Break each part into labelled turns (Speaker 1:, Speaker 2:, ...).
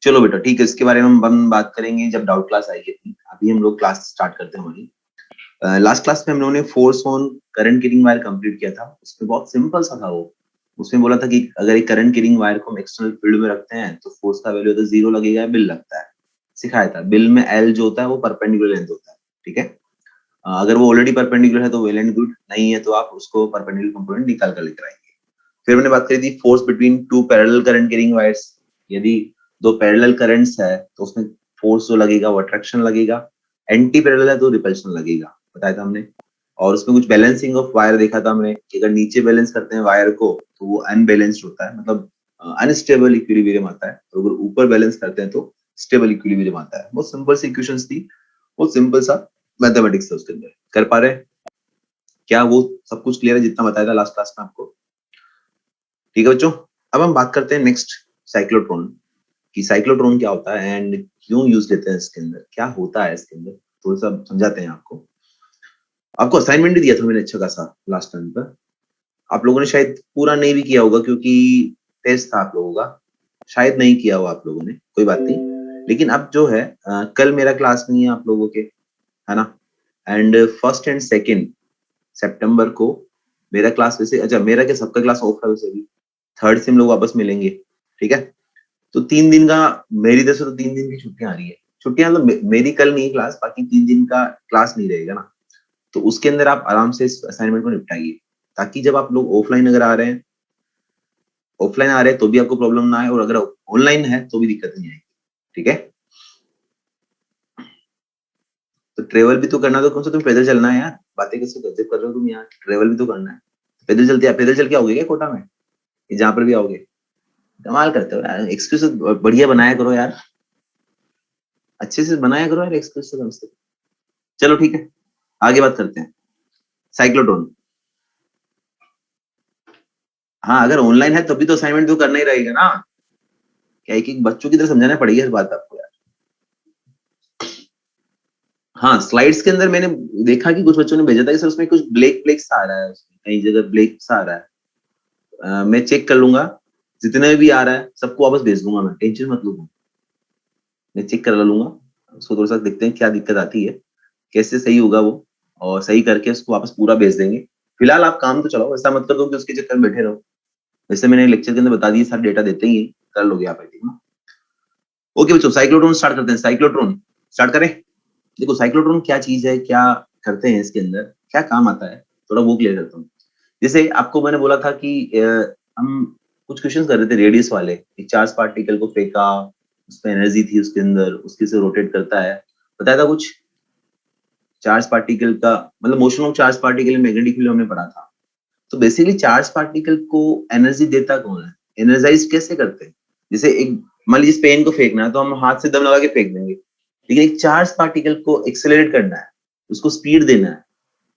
Speaker 1: चलो बेटा ठीक है, इसके बारे में हम बात करेंगे जब डाउट क्लास आएगी अपनी। अभी हम लोग क्लास स्टार्ट करते हैं हमारी। लास्ट क्लास में हम लोगों ने force on current carrying wire complete किया था। उसमें बहुत सिंपल सा था वो। उसमें बोला था कि अगर एक करंट कैरिंग वायर को हम एक्सटर्नल फील्ड में रखते हैं तो फोर्स का वैल्यू तो 0 लगेगा, बिल लगता है। सिखाया था बिल में एल जो होता है वो परपेंडिकुलर लेंथ होता है। ठीक है। अगर वो ऑलरेडी परपेंडिकुलर है तो वेल एंड गुड, नहीं है तो आप उसको परपेंडिकुलर कंपोनेंट निकाल कर लेकर आएंगे। फिर मैंने बात करी थी force between two parallel current carrying wires. यदि दो पैरेलल करंट्स है तो उसमें फोर्स जो लगेगा वो अट्रैक्शन लगेगा। एंटी पैरेलल है तो रिपल्शन लगेगा, बताया था हमने। और उसमें कुछ बैलेंसिंग ऑफ वायर देखा था हमने कि अगर नीचे बैलेंस करते हैं वायर को तो वो अनबैलेंस्ड होता है, मतलब अनस्टेबल इक्विलिब्रियम आता है। और अगर ऊपर बैलेंस करते हैं तो स्टेबल इक्विलिब्रियम आता है। बहुत सिंपल सी इक्वेशंस थी, बहुत सिंपल सा मैथमेटिक्स था उसके अंदर। कर पा रहे हैं क्या? वो सब कुछ क्लियर है जितना बताया था लास्ट क्लास में आपको? ठीक है बच्चों, अब हम बात करते हैं नेक्स्ट साइक्लोट्रॉन कि साइक्लोट्रॉन क्या होता है एंड क्यों यूज लेते हैं इसके अंदर, क्या होता है इसके अंदर, थोड़ा सा समझाते हैं आपको। आपको असाइनमेंट भी दिया था मैंने अच्छा खासा लास्ट टाइम पर। आप लोगों ने शायद पूरा नहीं भी किया होगा क्योंकि टेस्ट था आप लोगों का, शायद नहीं किया हो आप लोगों ने, कोई बात नहीं। लेकिन अब जो है कल मेरा क्लास नहीं है आप लोगों के, है ना। एंड 1 एंड 2 सितंबर को मेरा क्लास, वैसे अच्छा मेरा क्या सबका क्लास ऑफ है वैसे भी। 3 से हम लोग वापस मिलेंगे, ठीक है। तो 3 दिन का, मेरी तरफ से तो 3 दिन की छुट्टियां आ रही है। छुट्टियां मतलब मेरी कल नहीं क्लास, बाकी 3 दिन का क्लास नहीं रहेगा ना। तो उसके अंदर आप आराम से इस असाइनमेंट को निपटाइए, ताकि जब आप लोग ऑफलाइन अगर आ रहे हैं, ऑफलाइन आ रहे हैं तो भी आपको प्रॉब्लम ना आए, और अगर ऑनलाइन है तो भी दिक्कत नहीं आएगी। ठीक है। तो ट्रेवल भी तो करना, तो कौन सा तुम पैदल चलना है यार, बातें कैसे गजब कर रहे हो तुम यार, ट्रेवल भी तो करना है। पैदल चल के आओगे क्या कोटा में, जहां पर भी आओगे? कमाल करते हो यार, एक्सक्यूज बढ़िया बनाया करो यार, अच्छे से बनाया करो यार एक्सक्यूज कम से कम। चलो ठीक है, आगे बात करते हैं। साइक्लोट्रॉन, हाँ अगर ऑनलाइन है तभी तो असाइनमेंट तो करना ही रहेगा ना, क्या एक एक बच्चों की तरह समझाना पड़ेगा इस बात आपको यार। हाँ स्लाइड्स के अंदर मैंने देखा कि कुछ बच्चों ने भेजा था कि सर उसमें कुछ ब्लैक ब्लैक सा आ रहा है, उसमें कई जगह ब्लैक सा आ रहा है। मैं चेक कर लूंगा, जितने भी आ रहा है सबको वापस भेज दूंगा, मैं टेंशन मत लो, मैं चेक कर लूंगा। उसको थोड़ा सा देखते हैं क्या दिक्कत आती है, कैसे सही होगा वो, और सही करके उसको वापस पूरा भेज देंगे। फिलहाल आप काम तो चलाओ, ऐसा मत कर दो कि उसके चक्कर में बैठे रहो। वैसे मैंने लेक्चर के अंदर बता दिए, सारे डेटा देते ही हैं, कर लोगे आप, ठीक है। ओके बच्चों, साइक्लोट्रॉन स्टार्ट करते हैं। साइक्लोट्रॉन स्टार्ट करें। देखो साइक्लोट्रॉन क्या चीज है, क्या करते हैं इसके अंदर, क्या काम आता है, थोड़ा वो क्लियर करता हूँ। जैसे आपको मैंने बोला था कि हम कुछ क्वेश्चन कर रहे थे रेडियस वाले, एक चार्ज पार्टिकल को फेंका, उसमें एनर्जी थी उसके अंदर, उसके से रोटेट करता है, बताया था कुछ। चार्ज पार्टिकल का मतलब motion of charge particle magnetic field हमने पढ़ा था। तो बेसिकली चार्ज पार्टिकल को एनर्जी देता कौन है, एनर्जाइज कैसे करते हैं? जैसे एक मान लीजिए पेन को फेंकना है तो हम हाथ से दम लगा के फेंक देंगे, लेकिन एक चार्ज पार्टिकल को एक्सेलरेट करना है, उसको स्पीड देना है,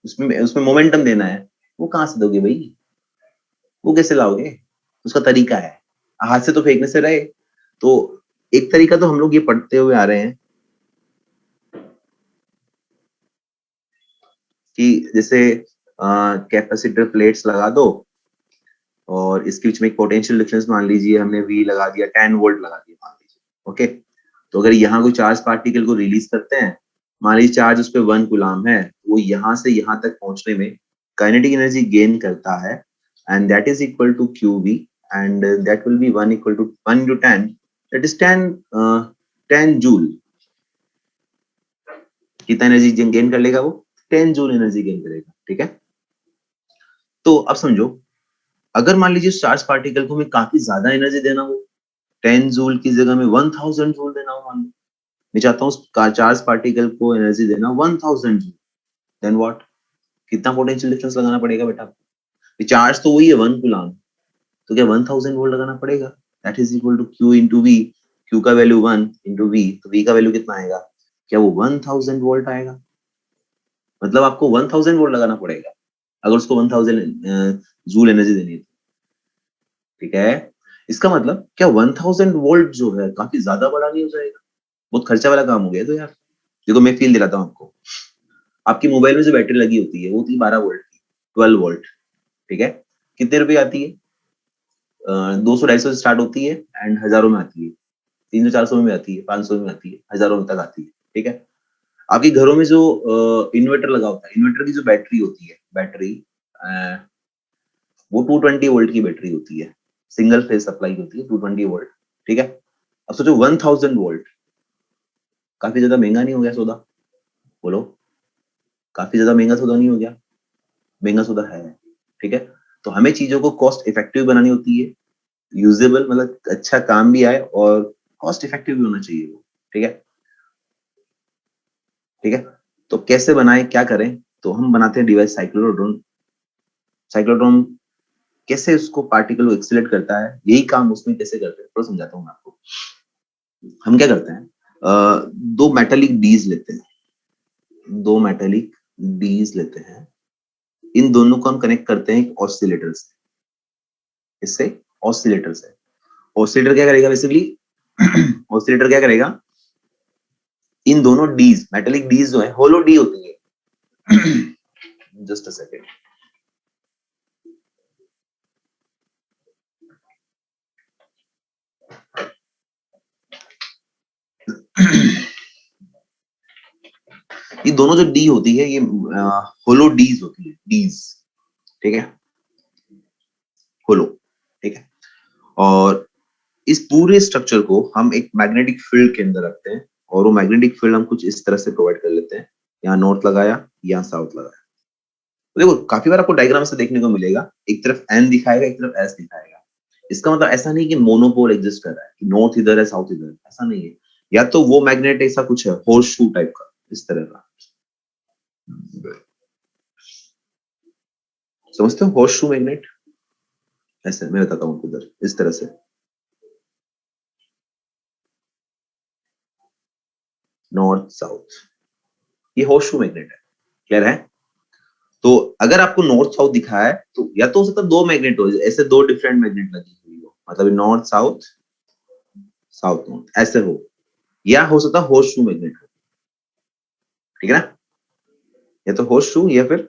Speaker 1: उसमें उसमें मोमेंटम देना है, वो कहाँ से दोगे भाई, वो कैसे लाओगे? उसका तरीका है, हाथ से तो फेंकने से रहे। तो एक तरीका तो हम लोग ये पढ़ते हुए आ रहे हैं कि जैसे कैपेसिटर प्लेट्स लगा दो, और इसके बीच में एक पोटेंशियल डिफरेंस मान लीजिए हमने V लगा दिया, 10 वोल्ट लगा दिया मान लीजिए। ओके, तो अगर यहाँ कोई चार्ज पार्टिकल को रिलीज करते हैं, मान लीजिए चार्ज उस पर 1 कूलम है, वो यहाँ से यहाँ तक पहुंचने में काइनेटिक एनर्जी गेन करता है, and that is equal to QV, and that will be 1 equal to 1 into 10, that is 10 joule. कितना एनर्जी गेन कर लेगा वो? 10 जूल एनर्जी गेन करेगा। ठीक है, तो अब समझो, अगर मान लीजिए चार्ज पार्टिकल को हमें काफी ज्यादा एनर्जी देना हो, 10 जूल की जगह में 1000 जूल देना हो, मान लो मैं चाहता हूँ उस चार्ज पार्टिकल को एनर्जी देना 1000 जूल, देन व्हाट? कितना पोटेंशियल डिफरेंस लगाना पड़ेगा बेटा? चार्ज तो वही है 1 कूलम, तो क्या 1000 वोल्ट लगाना पड़ेगा? That is equal to Q into V। Q का वैल्यू 1 इंटू V, तो V का वैल्यू कितना आएगा? क्या वो 1000 वोल्ट आएगा? मतलब आपको 1000 वोल्ट लगाना पड़ेगा अगर उसको 1000 जूल एनर्जी देनी है। ठीक है, इसका मतलब क्या 1000 वोल्ट जो है काफी ज्यादा बड़ा नहीं हो जाएगा? बहुत खर्चा वाला काम हो गया तो यार। देखो मैं फील दिलाता हूँ आपको, आपकी मोबाइल में जो बैटरी लगी होती है वो होती है 12 वोल्ट की, 12 वोल्ट। ठीक है, कितने रुपए आती है? 200 250 से स्टार्ट होती है एंड हजारों में आती है। 300-400 में आती है, 500 में आती है, हजारों में तक आती है, ठीक है। आपके घरों में जो इन्वर्टर लगा होता है, इन्वर्टर की जो बैटरी होती है, बैटरी वो 220 वोल्ट की बैटरी होती है, सिंगल फेज सप्लाई होती है 220 वोल्ट, ठीक है। अब सोचो 1000 वोल्ट, काफी ज्यादा महंगा नहीं हो गया सौदा? बोलो, काफी ज्यादा महंगा सौदा नहीं हो गया? महंगा सौदा है, ठीक है। तो हमें चीजों को कॉस्ट इफेक्टिव बनानी होती है, यूजेबल मतलब अच्छा काम भी आए और कॉस्ट इफेक्टिव भी होना चाहिए वो, ठीक है, ठीक है। तो कैसे बनाए, क्या करें? तो हम बनाते हैं डिवाइस साइक्लोट्रॉन। साइक्लोट्रॉन कैसे उसको पार्टिकल को एक्सीलरेट करता है, यही काम उसमें कैसे करते हैं थोड़ा समझाता हूँ मैं आपको। हम क्या करते हैं, दो मेटालिक डीज लेते हैं, दो मेटालिक डीज लेते हैं, इन दोनों को हम कनेक्ट करते हैं एक ऑसिलेटर से। इससे ऑसिलेटर से, ऑसिलेटर क्या करेगा बेसिकली, ऑसिलेटर क्या करेगा, इन दोनों डीज, मेटालिक डीज जो है, होलो डी होती है, जस्ट अ सेकेंड। ये दोनों जो डी होती है ये होलो डीज होती है, डीज, ठीक है, होलो, ठीक है। और इस पूरे स्ट्रक्चर को हम एक मैग्नेटिक फील्ड के अंदर रखते हैं, और वो मैग्नेटिक फील्ड हम कुछ इस तरह से प्रोवाइड कर लेते हैं, यहाँ नॉर्थ लगाया, यहाँ साउथ लगाया। तो देखो काफी बार आपको डायग्राम से देखने को मिलेगा, एक तरफ एन दिखाएगा, एक तरफ एस दिखाएगा। इसका मतलब ऐसा नहीं कि मोनोपोल एग्जिस्ट कर रहा है, कि नॉर्थ इधर है साउथ इधर है, ऐसा नहीं है। या तो वो मैग्नेट ऐसा कुछ है, हॉर्स शू टाइप का, इस तरह का, समझते हो हॉर्स शू मैग्नेट? ऐसे मैं बताता हूँ उधर, इस तरह से, नॉर्थ साउथ, ये हॉर्स शू मैग्नेट है, क्लियर है? तो अगर आपको नॉर्थ साउथ दिखा है तो या तो हो सकता है दो मैग्नेट हो, ऐसे दो डिफरेंट मैग्नेट लगी हुई हो, मतलब नॉर्थ साउथ, साउथ नॉर्थ ऐसे हो, या हो सकता है हॉर्स शू मैग्नेट हो, ठीक है ना? या तो हॉर्स शू या फिर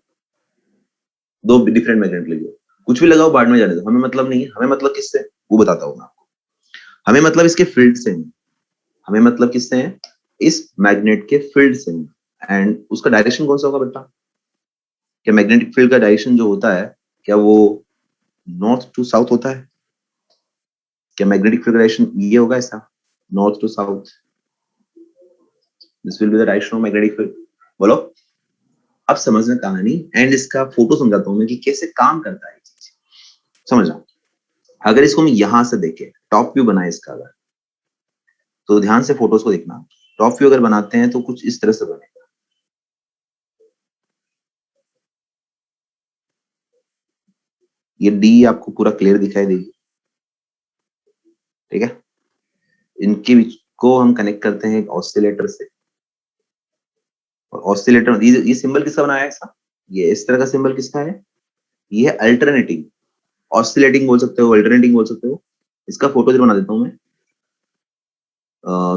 Speaker 1: दो डिफरेंट मैग्नेट लगे हो। कुछ भी लगाओ बाद में जाने दो, हमें मतलब नहीं है, हमें मतलब किससे वो बताता हूँ मैं आपको। हमें मतलब इसके फील्ड से नहीं, हमें मतलब किससे है, इस मैग्नेट के फील्ड से नहीं। एंड उसका डायरेक्शन कौन सा होगा बेटा? क्या मैग्नेटिक फील्ड का डायरेक्शन जो होता है, क्या वो नॉर्थ टू साउथ होता है? क्या मैग्नेटिक फील्ड का डायरेक्शन ये होगा ऐसा, north to south? This will be the direction of magnetic field. बोलो, अब समझना कहानी, एंड इसका फोटो समझाता हूं मैं कि कैसे काम करता है ये चीज, समझना। अगर इसको हम यहां से देखें, टॉप व्यू बनाए इसका अगर, तो ध्यान से फोटोज को देखना। टॉप व्यू अगर बनाते हैं तो कुछ इस तरह से बनेगा, ये डी आपको पूरा क्लियर दिखाई देगी, ठीक है। इनके बीच को हम कनेक्ट करते हैं एक ऑसिलेटर से, और ऑसिलेटर, ये सिंबल किसका बनाया है ऐसा, ये इस तरह का सिंबल किसका है, ये है अल्टरनेटिंग, ऑसिलेटिंग बोल सकते हो, अल्टरनेटिंग बोल सकते हो। इसका फोटो जो बना देता हूं मैं,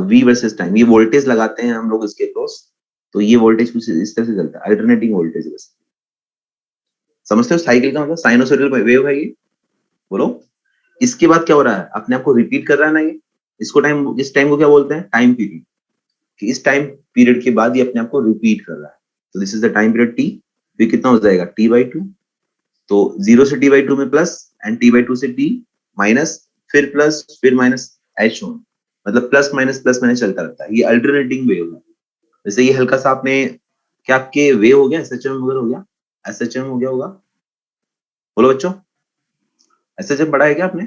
Speaker 1: वी वर्सेस टाइम, ये वोल्टेज लगाते हैं हम लोग इसके क्रॉस, तो ये वोल्टेज कुछ इस तरह से चलता है, अल्टरनेटिंग वोल्टेज। बस समझते हो साइकिल का मतलब, साइनोसॉइडल वेव है ये। बोलो, इसके बाद क्या हो रहा है, अपने आप को रिपीट कर रहा है ना ये, इसको टाइम, इस टाइम को क्या बोलते हैं, टाइम पीरियड, कि इस टाइम पीरियड के बाद ये अपने आप को रिपीट कर रहा है। तो this is the time period T, फिर कितना हो जाएगा t/2, तो 0 से t/2 में प्लस, एंड t/2 से t माइनस, फिर प्लस, फिर माइनस, एच वन, मतलब प्लस माइनस चलता रहता है। ये अल्टरनेटिंग वेव है। जैसे ये हल्का सा आपने, क्या आपके वेव हो गया, एसएचएम वगैरह हो गया, एसएचएम हो गया होगा, बोलो बच्चों, एसएचएम पढ़ा है क्या आपने?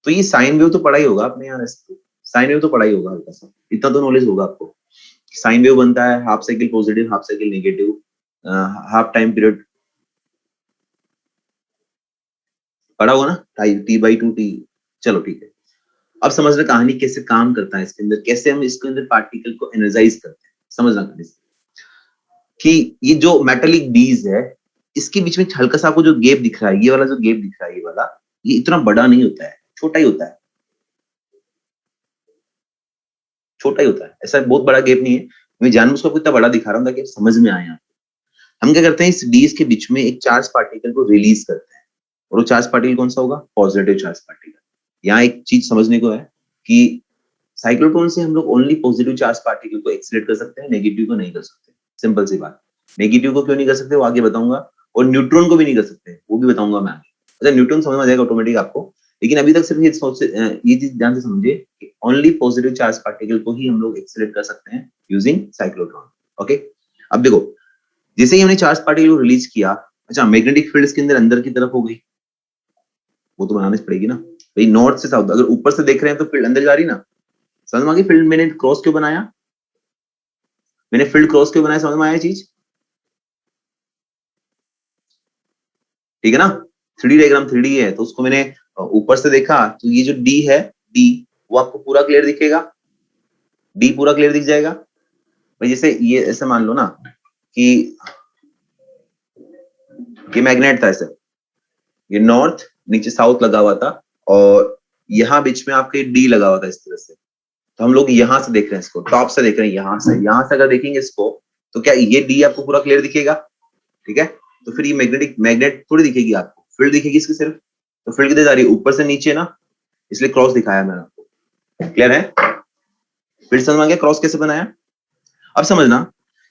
Speaker 1: तो ये साइन वेव तो पढ़ा ही होगा आपने यार, साइन वेव तो पढ़ा ही होगा हल्का सा, इतना तो नॉलेज होगा आपको। साइन वेव बनता है half cycle positive, half cycle negative, half time period, पढ़ा होगा ना, t/2 t। चलो ठीक है, अब समझना कहानी कैसे काम करता है इसके अंदर, कैसे हम इसके अंदर पार्टिकल को एनर्जाइज करते हैं, समझना कहानी कि ये जो मेटालिक डीज है, इसके बीच में हल्का सा आपको जो गैप दिख रहा है, ये वाला जो गैप दिख रहा है, ये वाला, ये इतना बड़ा नहीं होता है, छोटा ही होता है, छोटा ही होता है, ऐसा बहुत बड़ा गैप नहीं है। मैं जानबूझ कर इतना बड़ा दिखा रहा हूँ ताकि समझ में आए। हम क्या करते हैं, इस डीज के बीच में एक चार्ज पार्टिकल को रिलीज करते हैं, और वो चार्ज पार्टिकल कौन सा होगा, पॉजिटिव चार्ज पार्टिकल। यहाँ एक चीज समझने को है कि साइक्लोट्रॉन से हम लोग ओनली पॉजिटिव चार्ज पार्टिकल को एक्सीलरेट कर सकते हैं, नेगेटिव को नहीं कर सकते। सिंपल सी बात। नेगेटिव को क्यों नहीं कर सकते वो आगे बताऊंगा, और न्यूट्रॉन को भी नहीं कर सकते वो भी बताऊंगा मैं आगे। अच्छा, न्यूट्रॉन समझ में आ जाएगा ऑटोमेटिक आपको, लेकिन अभी तक सिर्फ ये चीज ध्यान से समझिए कि ओनली पॉजिटिव चार्ज पार्टिकल को ही हम लोग एक्सीलरेट कर सकते हैं यूजिंग साइक्लोट्रॉन। ओके, अब देखो, जैसे ही हमने चार्ज पार्टिकल को रिलीज किया, अच्छा मैग्नेटिक फील्ड इसके अंदर की तरफ हो गई, वो तो बनानी पड़ेगी ना भाई, नॉर्थ से साउथ। अगर ऊपर से देख रहे हैं तो फील्ड अंदर जा रही ना, समझ में आ गई। फील्ड मैंने क्रॉस क्यों बनाया, मैंने फील्ड क्रॉस क्यों बनाया, समझ में आया चीज, ठीक है ना। 3D डायग्राम 3D है तो उसको मैंने ऊपर से देखा, तो ये जो डी है, डी वो आपको पूरा क्लियर दिखेगा, डी पूरा क्लियर दिख जाएगा भाई। जैसे ये ऐसे मान लो ना कि ये मैग्नेट था, ऐसे ये नॉर्थ नीचे साउथ लगा हुआ था, और यहाँ बीच में आपके डी लगा हुआ था इस तरह से। तो हम लोग यहाँ से देख रहे हैं इसको, टॉप से देख रहे हैं, यहाँ से अगर देखेंगे इसको, तो क्या ये डी आपको पूरा क्लियर दिखेगा, ठीक है। तो फिर ये मैग्नेट थोड़ी दिखेगी आपको, फील्ड दिखेगी इसकी सिर्फ। तो फील्ड किधर जा रही है, ऊपर से नीचे ना, इसलिए क्रॉस दिखाया मैंने आपको। क्लियर है, फिर समझ में आ गया क्रॉस कैसे बनाया। अब समझना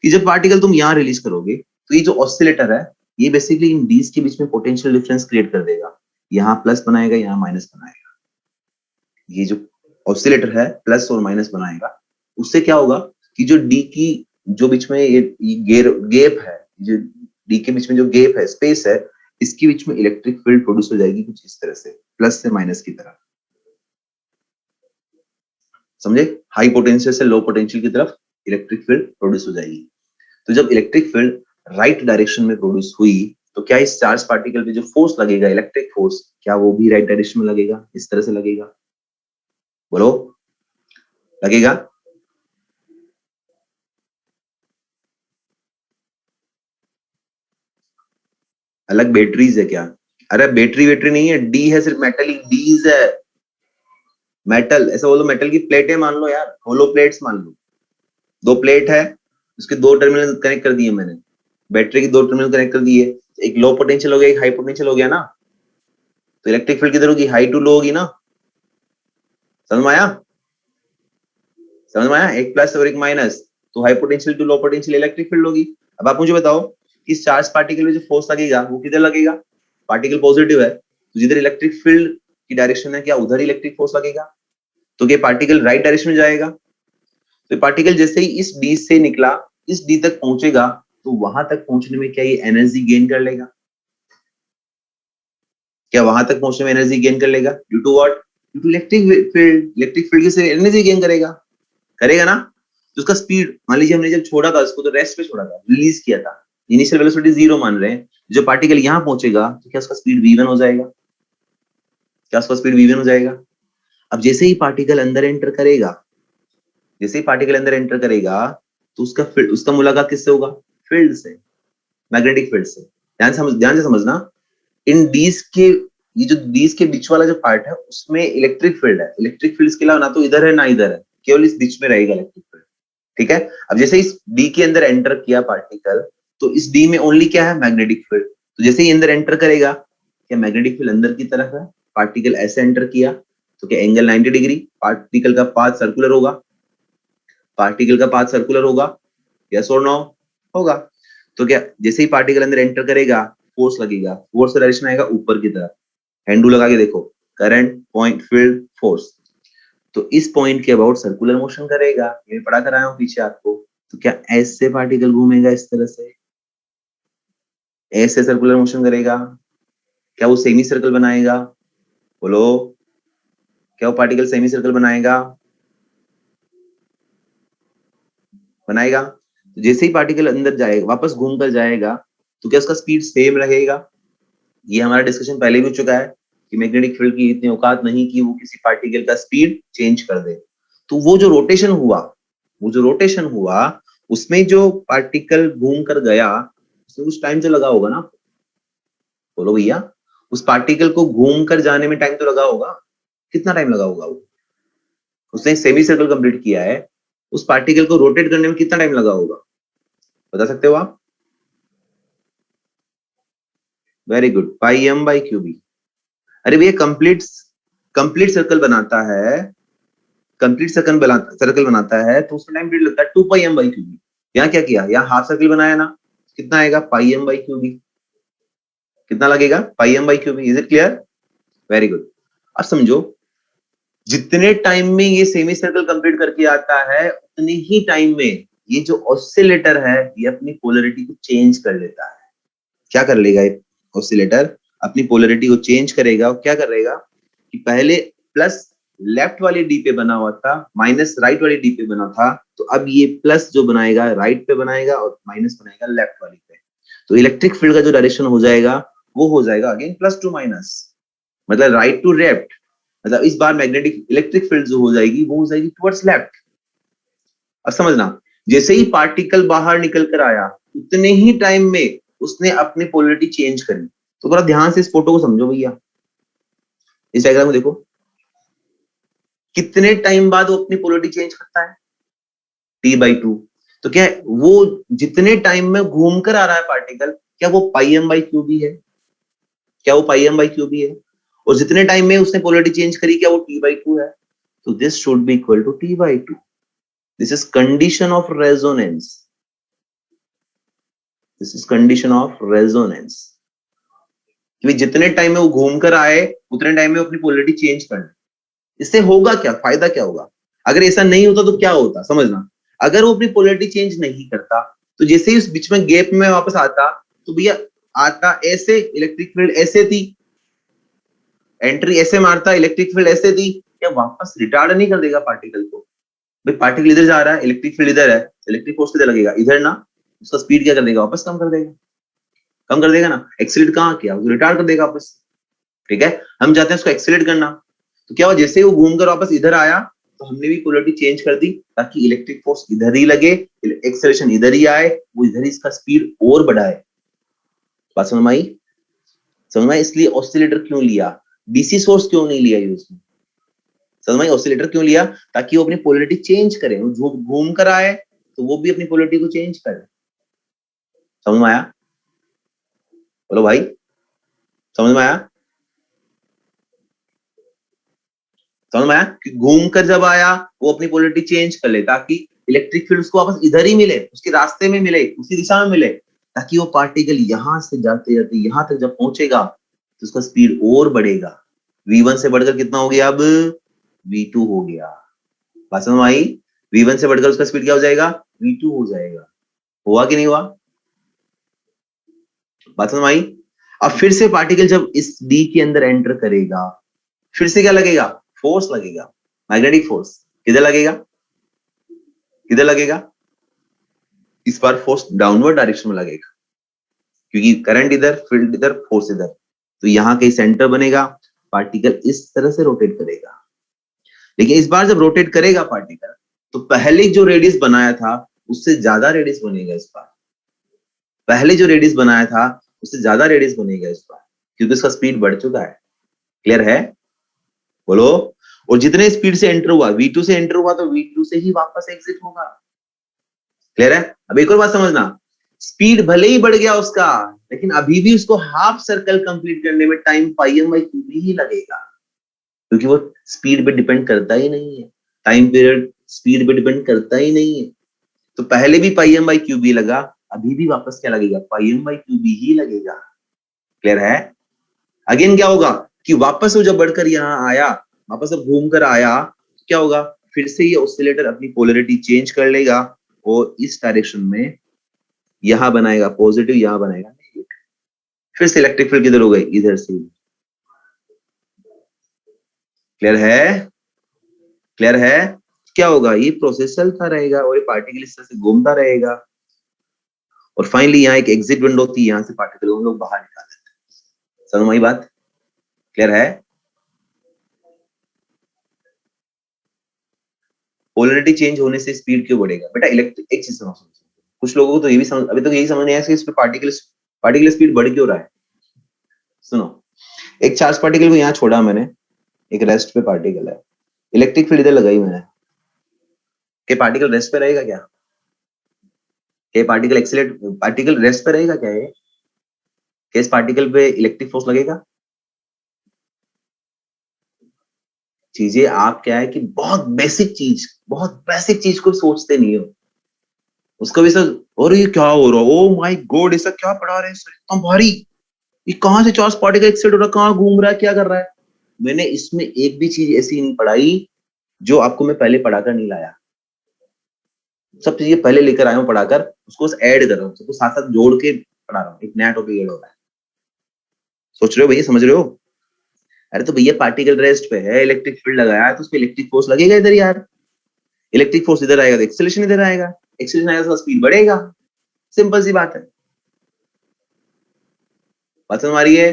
Speaker 1: कि जब पार्टिकल तुम यहाँ रिलीज करोगे, तो ये जो ऑसिलेटर है, ये बेसिकली इन डीज के बीच में पोटेंशियल डिफरेंस क्रिएट कर देगा। यहाँ प्लस बनाएगा, यहाँ माइनस बनाएगा। ये जो ऑसिलेटर है प्लस और माइनस बनाएगा, उससे क्या होगा कि जो डी की जो बीच में ये गैप है, जो डी के बीच में जो गैप है, स्पेस है, इसके बीच में इलेक्ट्रिक फील्ड प्रोड्यूस हो जाएगी कुछ इस तरह से, प्लस से माइनस की तरह। समझे, हाई पोटेंशियल से लो पोटेंशियल की तरफ इलेक्ट्रिक फील्ड प्रोड्यूस हो जाएगी। तो जब इलेक्ट्रिक फील्ड राइट डायरेक्शन में प्रोड्यूस हुई, तो क्या इस चार्ज पार्टिकल पे जो फोर्स लगेगा, इलेक्ट्रिक फोर्स, क्या वो भी राइट डायरेक्शन में लगेगा, इस तरह से लगेगा, बोलो लगेगा। अलग बैटरीज है क्या, अरे बैटरी नहीं है, डी है सिर्फ, मेटल डीज है, मेटल ऐसा बोलो, मेटल की प्लेटें मान लो यार, होलो प्लेट्स मान लो। दो प्लेट है, उसके दो टर्मिनल कनेक्ट कर दिए मैंने, बैटरी के दो टर्मिनल कनेक्ट कर दिए, एक लो पोटेंशियल हो गया, एक हाई पोटेंशियल हो गया ना। तो इलेक्ट्रिक फील्ड किधर होगी, हाई टू लो होगी ना। समझ में आया, समझ में आया, एक प्लस और एक माइनस, तो high potential to low potential electric field होगी। अब आप मुझे बताओ कि इस चार्ज पार्टिकल में जो फोर्स लगेगा वो किधर लगेगा, पार्टिकल पॉजिटिव है तो जिधर इलेक्ट्रिक फील्ड की डायरेक्शन है, क्या उधर इलेक्ट्रिक फोर्स लगेगा। तो क्या पार्टिकल राइट डायरेक्शन में जाएगा, तो पार्टिकल जैसे ही इस डी से निकला, इस डी तक पहुंचेगा, तो वहां तक पहुंचने में क्या ये एनर्जी गेन कर लेगा, क्या वहां तक पहुंचने में एनर्जी गेन कर लेगा, due to what, due to electric field. Electric field से एनर्जी गेन करेगा, करेगा ना। तो उसका स्पीड, मान लीजिए हमने जब छोड़ा था उसको, तो रेस्ट पे छोड़ा था, रिलीज किया था, इनिशियल वेलोसिटी 0 मान रहे हैं, जो पार्टिकल यहाँ पहुंचेगा तो क्या उसका स्पीड v1 हो जाएगा, क्या उसका स्पीड v1 हो जाएगा। अब जैसे ही पार्टिकल अंदर एंटर करेगा, जैसे ही पार्टिकल अंदर एंटर करेगा, तो उसका मुलाकात किससे होगा, फील्ड से, मैग्नेटिक फील्ड से। ध्यान से समझना, इन डीज के, ये जो डीज के बीच वाला जो पार्ट है उसमें इलेक्ट्रिक फील्ड है, इलेक्ट्रिक फील्ड के अलावा ना तो इधर है ना इधर है, केवल इस बीच में रहेगा इलेक्ट्रिक फील्ड, ठीक है। अब जैसे इस डी के अंदर एंटर किया पार्टिकल, तो इस डी में ओनली क्या है, मैग्नेटिक फील्ड। तो जैसे ही अंदर एंटर करेगा, क्या मैग्नेटिक फील्ड अंदर की तरफ है, पार्टिकल ऐसे एंटर किया, तो क्या एंगल 90 डिग्री, पार्टिकल का पाथ सर्कुलर होगा, पार्टिकल का पाथ सर्कुलर होगा, यस और नो, होगा। तो क्या जैसे ही पार्टिकल अंदर एंटर करेगा, फोर्स लगेगा, फोर्स का डायरेक्शन आएगा ऊपर की तरफ, हैंडू लगा के देखो, करंट पॉइंट फील्ड फोर्स, तो इस पॉइंट के अबाउट सर्कुलर मोशन करेगा, ये पढ़ा कर आया हूं पीछे आपको। तो क्या ऐसे पार्टिकल घूमेगा इस तरह से, ऐसे सर्कुलर मोशन करेगा, क्या वो सेमी सर्कल बनाएगा, बोलो, क्या वो पार्टिकल सेमी सर्कल बनाएगा, बनाएगा। तो जैसे ही पार्टिकल अंदर जाएगा, वापस घूम कर जाएगा, तो क्या उसका स्पीड सेम रहेगा। ये हमारा डिस्कशन पहले भी हो चुका है कि मैग्नेटिक फील्ड की इतनी औकात नहीं कि वो किसी पार्टिकल का स्पीड चेंज कर दे। तो वो जो रोटेशन हुआ, वो जो रोटेशन हुआ, उसमें जो पार्टिकल घूम कर गया, उसमें कुछ टाइम तो लगा होगा ना, बोलो भैया, उस पार्टिकल को घूम कर जाने में टाइम तो लगा होगा, कितना टाइम लगा होगा वो, उसने सेमी सर्कल कंप्लीट किया है, उस पार्टिकल को रोटेट करने में कितना टाइम लगा होगा, बता सकते हो आप। Very good, pi M by Q b. अरे भैया कंप्लीट कंप्लीट सर्कल बनाता है, कंप्लीट सर्कल बनाता है तो उसमें टाइम पीरियड लगता है 2 पाई m बाई क्यूबी। यहाँ क्या किया, यहाँ हाफ सर्कल बनाया ना, कितना आएगा पाई m बाई क्यूबी, कितना लगेगा pi m by q b. Is it clear? Very good. अब समझो, जितने टाइम में ये सेमी सर्कल कंप्लीट करके आता है उतने ही टाइम में ये जो ऑसिलेटर है ये अपनी पोलरिटी को चेंज कर लेता है। क्या कर लेगा ये ऑसिलेटर? अपनी पोलरिटी को चेंज करेगा और क्या करेगा कि पहले प्लस लेफ्ट वाली डी पे बना हुआ था, माइनस राइट वाली डी पे बना था, तो अब ये प्लस जो बनाएगा राइट पे बनाएगा और माइनस बनाएगा लेफ्ट वाली पे। तो इलेक्ट्रिक फील्ड का जो डायरेक्शन हो जाएगा वो हो जाएगा अगेन प्लस टू माइनस, मतलब राइट टू लेफ्ट। मतलब इस बार मैग्नेटिक इलेक्ट्रिक फील्ड जो हो जाएगी वो हो जाएगी टुवर्ड्स लेफ्ट। अब समझना, जैसे ही पार्टिकल बाहर निकल कर आया उतने ही टाइम में उसने अपनी पोलरिटी चेंज करी। तो थोड़ा ध्यान से इस फोटो को समझो भैया, इस डायग्राम को देखो, कितने टाइम बाद वो अपनी पोलरिटी चेंज करता है t/2। तो क्या है, वो जितने टाइम में घूम कर आ रहा है पार्टिकल, क्या वो पाई m बाई क्यू भी है? क्या वो पाई m बाई क्यू भी है? और जितने टाइम में उसने पोलरिटी चेंज करी, क्या वो t/2 है? तो this should be equal to t/2। This is condition of resonance. This is condition of resonance कि जितने टाइम में वो घूम कर आए उतने टाइम में अपनी पोलरिटी चेंज कर ले। इससे होगा क्या, फायदा क्या होगा? अगर ऐसा नहीं होता तो क्या होता, समझना। अगर वो अपनी पोलरिटी चेंज नहीं करता तो जैसे ही उस बीच में गैप में वापस आता तो भैया आता ऐसे, इलेक्ट्रिक फील्ड ऐसे थी, एंट्री ऐसे मारता, इलेक्ट्रिक फील्ड ऐसे थी, क्या वापस रिटार्ड नहीं कर देगा पार्टिकल को? भाई पार्टिकल इधर जा रहा है, इलेक्ट्रिक फील्ड इधर है, इलेक्ट्रिक फोर्स किधर लगेगा, इधर ना। उसका स्पीड क्या कर देगा, वापस कम कर देगा, कम कर देगा ना। एक्सीलरेट कहाँ किया, उसको रिटार्ड कर देगा वापस। ठीक है, हम चाहते हैं उसको एक्सीलरेट करना, तो क्या हुआ, जैसे ही वो घूमकर वापस इधर आया तो हमने भी पोलरिटी चेंज कर दी ताकि इलेक्ट्रिक फोर्स इधर ही लगे, एक्सेलरेशन इधर ही आए, वो इधर ही इसका स्पीड और बढ़ाए। बात समझ में आई? समझ में आई? इसलिए ऑसिलेटर क्यों लिया, डीसी सोर्स क्यों नहीं लिया यूज में? समझ में आई? ऑसिलेटर क्यों लिया? ताकि वो अपनी पोलरिटी चेंज करे, वो जो घूम कर आए तो वो भी अपनी पोलरिटी को चेंज करे। समझ में आया? बोलो भाई, समझ में आया? समझ में आया कि घूम कर जब आया वो अपनी पोलरिटी चेंज कर ले ताकि इलेक्ट्रिक फील्ड उसको वापस इधर ही मिले, उसके रास्ते में मिले, उसी दिशा में मिले, ताकि वो पार्टिकल यहां से जाते जाते यहां तक जब पहुंचेगा तो उसका स्पीड और बढ़ेगा। v1 से बढ़कर कितना हो गया, अब v2 हो गया। बात समझ में आई? v1 से बढ़कर उसका स्पीड क्या हो जाएगा, v2 हो जाएगा। हुआ कि नहीं हुआ? बात समझ में आई? अब फिर से पार्टिकल जब इस डी के अंदर एंटर करेगा, फिर से क्या लगेगा, फोर्स लगेगा, मैग्नेटिक फोर्स। किधर लगेगा, किधर लगेगा? इस बार फोर्स डाउनवर्ड डायरेक्शन में लगेगा, क्योंकि करंट इधर, फील्ड इधर, फोर्स इधर। तो यहाँ कहीं सेंटर बनेगा, पार्टिकल इस तरह से रोटेट करेगा। लेकिन इस बार जब रोटेट करेगा पार्टिकल तो पहले जो रेडियस बनाया था उससे ज्यादा रेडियस बनेगा इस बार। पहले जो रेडियस बनाया था उससे ज्यादा रेडियस बनेगा इस बार, क्योंकि उसका स्पीड बढ़ चुका है। क्लियर है? बोलो। और जितने स्पीड से एंटर हुआ, v2 से एंटर हुआ, तो v2 से ही वापस एग्जिट होगा। क्लियर है? अब एक और बात समझना, स्पीड भले ही बढ़ गया उसका, लेकिन अभी भी उसको हाफ सर्कल कंप्लीट करने में time pi m by qB ही लगेगा, क्योंकि वो स्पीड पे डिपेंड करता ही नहीं है, टाइम पीरियड स्पीड पे डिपेंड करता ही नहीं है। तो पहले भी पाई m बाई क्यूबी लगा, अभी भी वापस क्या लगेगा, पाई m बाई क्यूबी ही लगेगा। क्लियर है? अगेन क्या होगा कि वापस वो जब बढ़कर यहाँ आया, वापस जब घूम कर आया, क्या होगा, फिर से ये ऑसिलेटर अपनी पोलरिटी चेंज कर लेगा और इस डायरेक्शन में यहां बनाएगा पॉजिटिव, यहां बनाएगा नेगेटिव। फिर से इलेक्ट्रिक फील्ड किधर हो गई, इधर से। क्लियर है? क्लियर है? क्या होगा, ये प्रोसेस चलता रहेगा और ये पार्टिकल इस तरह से घूमता रहेगा और फाइनली यहाँ एक एग्जिट विंडो थी, यहाँ से पार्टिकल हम लोग बाहर निकाल देते हैं। समझ में आई बात? क्लियर है? पोलरिटी चेंज होने से स्पीड क्यों बढ़ेगा बेटा? इलेक्ट्रिक एक चीज समझ, कुछ लोगों को तो ये भी समझ, अभी तक यही समझ नहीं आया कि इस पे पार्टिकल पार्टिकल स्पीड बढ़ क्यों रहा है। सुनो, एक चार्ज पार्टिकल को यहाँ छोड़ा मैंने, एक रेस्ट पे पार्टिकल है, इलेक्ट्रिक फील्ड इधर लगाई मैंने, कि पार्टिकल रेस्ट पे रहेगा क्या? कि पार्टिकल एक्सीलरेट, पार्टिकल रेस्ट पे रहेगा क्या? ये किस पार्टिकल पे इलेक्ट्रिक फोर्स लगेगा? चीजें आप क्या है कि बहुत बेसिक चीज को सोचते नहीं हो। उसका भी सर, और ये क्या हो रहा है, ओ माय गॉड ऐसा क्या पढ़ा रहे हैं सर, इतना भारी, ये कहाँ से चार्ज पार्टिकल एक्साइट हो रहा है, कहाँ घूम रहा है, क्या कर रहा है। मैंने इसमें एक भी चीज ऐसी नहीं पढ़ाई जो आपको मैं पहले पढ़ाकर नहीं लाया। सब चीजें पहले लेकर आया हूँ पढ़ाकर, उसको बस ऐड कर रहा हूँ, सबको साथ साथ जोड़ के पढ़ा रहा हूँ, एक नया टॉपिक ऐड हो रहा है। सोच रहे हो भैया, समझ रहे हो? अरे तो भैया पार्टिकल रेस्ट पे है, इलेक्ट्रिक फील्ड लगाया है, तो उस पर इलेक्ट्रिक फोर्स लगेगा इधर यार। इलेक्ट्रिक फोर्स इधर आएगा तो एक्सेलरेशन इधर आएगा, एक्सेलरेशन आएगा तो स्पीड बढ़ेगा। सिंपल सी बात है। बात समझ आ रही है?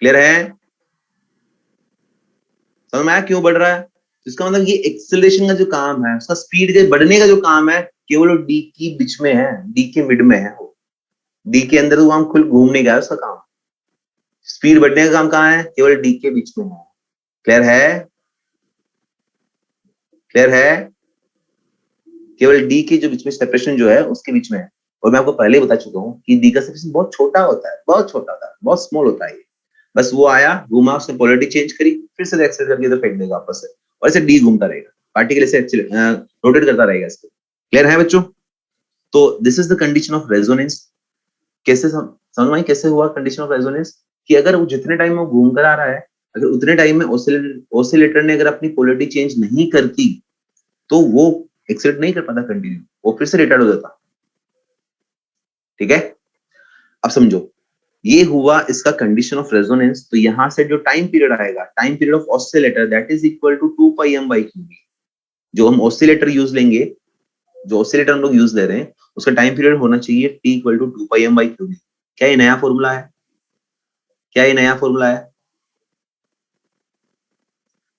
Speaker 1: क्लियर है? समझ में आया क्यों बढ़ रहा है? तो इसका मतलब ये एक्सेलरेशन का जो काम है, उसका स्पीड के बढ़ने का जो काम है, केवल डी की बीच में है, डी के मिड में है वो। डी के अंदर तो हम खुद घूमने गया उसका काम। स्पीड बढ़ने का काम कहाँ है? केवल डी के बीच में है। क्लियर है? क्लियर है? केवल डी के जो बीच में सेपरेशन जो है उसके बीच में है। और मैं आपको पहले ही बता चुका हूँ कि डी का सेपरेशन बहुत छोटा होता है, बहुत छोटा होता है, बहुत स्मॉल होता है। बस वो आया, घूमा, उसने पोलैरिटी चेंज करी, फिर से एक्सेलरेट करके इधर फेंक देगा वापस से, और ऐसे डी घूमता रहेगा, पार्टिकल ऐसे रोटेट करता रहेगा इसको। क्लियर है बच्चों? तो this is the condition of resonance. कैसे समझ में आई कैसे हुआ कंडीशन ऑफ रेजोनेंस? कि अगर वो जितने टाइम में घूम कर आ रहा है, अगर उतने टाइम में ऑसिलेटर ने अगर अपनी पोलैरिटी चेंज नहीं करती, तो वो एक्सेलरेट नहीं कर पाता कंटिन्यू, वो फिर से रिटार्ड हो जाता। ठीक है? अब समझो, ये हुआ इसका कंडीशन ऑफ रेजोनेंस। तो यहां से जो टाइम पीरियड आएगा, time period of oscillator, that is equal to 2 pi m by q b. जो हम ऑसिलेटर यूज लेंगे, जो ऑसिलेटर हम लोग यूज ले रहे हैं, उसका टाइम पीरियड होना चाहिए t equal to 2 pi m by q b. क्या ये नया फॉर्मूला है? क्या ये नया फॉर्मूला है?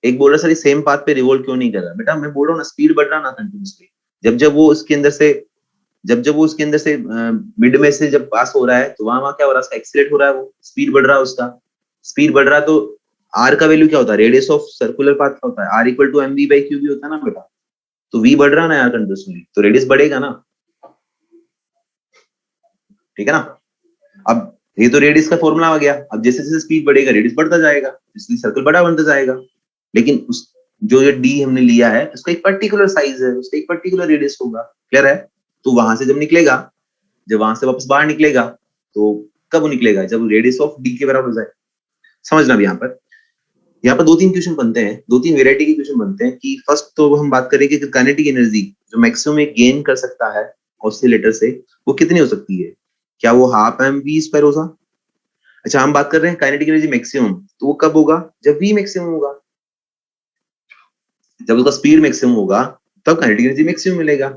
Speaker 1: एक बोल रहा सर ये सेम पाथ पे रिवॉल्व क्यों नहीं कर रहा? बेटा मैं बोल रहा हूँ ना, स्पीड बढ़ रहा ना कंटिन्यूसली। जब जब वो उसके अंदर से जब वो उसके अंदर से मिड में से जब पास हो रहा है, तो वहां क्या हो रहा है, उसका एक्सीलरेट हो रहा है, वो स्पीड बढ़ रहा है उसका। स्पीड बढ़ रहा है तो आर का वैल्यू क्या होता है, रेडियस ऑफ सर्कुलर पाथ क्या होता है, r equal to m v by Q b होता है ना बेटा। तो वी बढ़ रहा है ना यार कंटिन्यूसली, तो रेडियस बढ़ेगा ना। ठीक है ना? अब ये तो रेडियस का फॉर्मूला आ गया। अब जैसे जैसे स्पीड बढ़ेगा रेडियस बढ़ता जाएगा, इसलिए सर्कल बड़ा बनता जाएगा। लेकिन उस जो ये डी हमने लिया है, उसका एक पर्टिकुलर साइज है, उसका एक पर्टिकुलर रेडियस होगा। क्लियर है? तो वहां से जब निकलेगा, जब वहां से वापस बाहर निकलेगा, तो कब निकलेगा, जब रेडियस ऑफ डी के बराबर हो जाए। समझना भी यहाँ पर दो तीन क्वेश्चन बनते हैं, दो तीन वेरायटी के क्वेश्चन बनते हैं। कि फर्स्ट तो हम बात करेंगे कि काइनेटिक एनर्जी जो मैक्सिमम गेन कर सकता है ऑसिलेटर से, वो कितनी हो सकती है? क्या वो हाफ एम वी स्क्वायर होगा? अच्छा, हम बात कर रहे हैं काइनेटिक एनर्जी मैक्सिमम, तो वो कब होगा? जब वी मैक्सिमम होगा, जब उसका स्पीड मैक्सिमम होगा, तब काइनेटिक एनर्जी मैक्सिमम मिलेगा।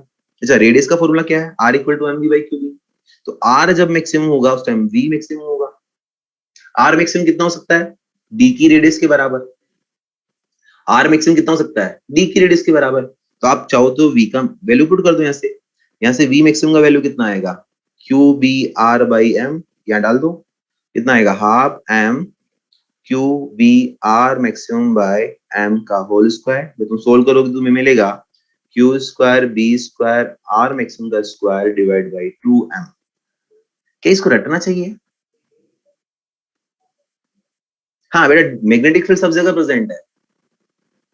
Speaker 1: अच्छा, रेडियस का फॉर्मूला क्या है? R equal to m v by Q b. तो आर जब मैक्सिमम होगा उस टाइम वी मैक्सिमम होगा। आर मैक्सिमम कितना हो सकता है? डी की रेडियस के बराबर। आर मैक्सिमम कितना हो सकता है? डी की रेडियस के बराबर। तो आप चाहो तो वी का वैल्यू पुट कर दो यहाँ से वी मैक्सिमम का वैल्यू कितना आएगा? Q b r by m, यहाँ डाल दो, कितना आएगा? Half m q b r maximum by m का होल स्क्वायर। जब तुम सोल्व करोगे तो तुम्हें मिलेगा q square b square r maximum का स्क्वायर डिवाइड बाई 2m। क्या इसको रटना चाहिए? हाँ बेटा, मैग्नेटिक फील्ड सब जगह प्रेजेंट है,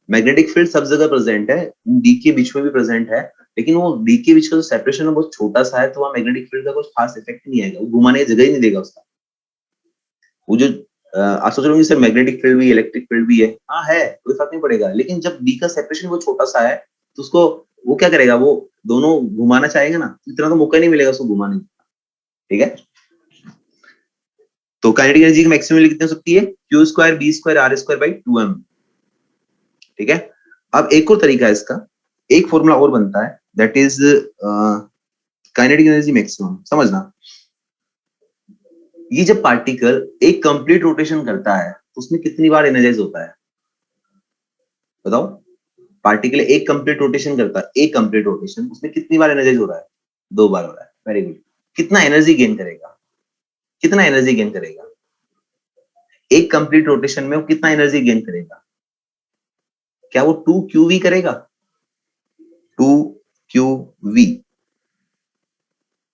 Speaker 1: मैग्नेटिक फील्ड सब जगह प्रेजेंट है, डी के बीच में भी प्रेजेंट है। लेकिन वो डी के बीच का जो सेपरेशन है बहुत छोटा सा है, तो वहां मैग्नेटिक फील्ड का कुछ खास इफेक्ट नहीं आएगा, वो घुमाने की जगह ही नहीं देगा उसका। वो जो आप सोच रहे होंगे सर मैग्नेटिक फील्ड भी इलेक्ट्रिक फील्ड भी है, हाँ है, कोई फर्क नहीं पड़ेगा। लेकिन जब डी का सेपरेशन वो छोटा सा है, तो उसको वो क्या करेगा, वो दोनों घुमाना चाहेगा ना, इतना तो मौका नहीं मिलेगा उसको घुमाने का। ठीक है? तो काइनेटिक एनर्जी की मैक्सिमम वैल्यू कितनी हो सकती है? Q square b square r square by 2m। ठीक है? अब एक और तरीका है इसका, एक फॉर्मूला और बनता है, that is kinetic energy maximum. समझना, ये जब पार्टिकल एक कंप्लीट रोटेशन करता है, तो उसमें कितनी बार एनर्जाइज होता है? बताओ। पार्टिकल एक कंप्लीट रोटेशन करता है, एक कंप्लीट रोटेशन, उसमें कितनी बार एनर्जाइज हो रहा है? 2 बार हो रहा है। Very good. कितना एनर्जी गेन करेगा? कितना एनर्जी गेन करेगा एक कंप्लीट रोटेशन में? वो कितना एनर्जी गेन करेगा? क्या वो 2qv करेगा? 2qv,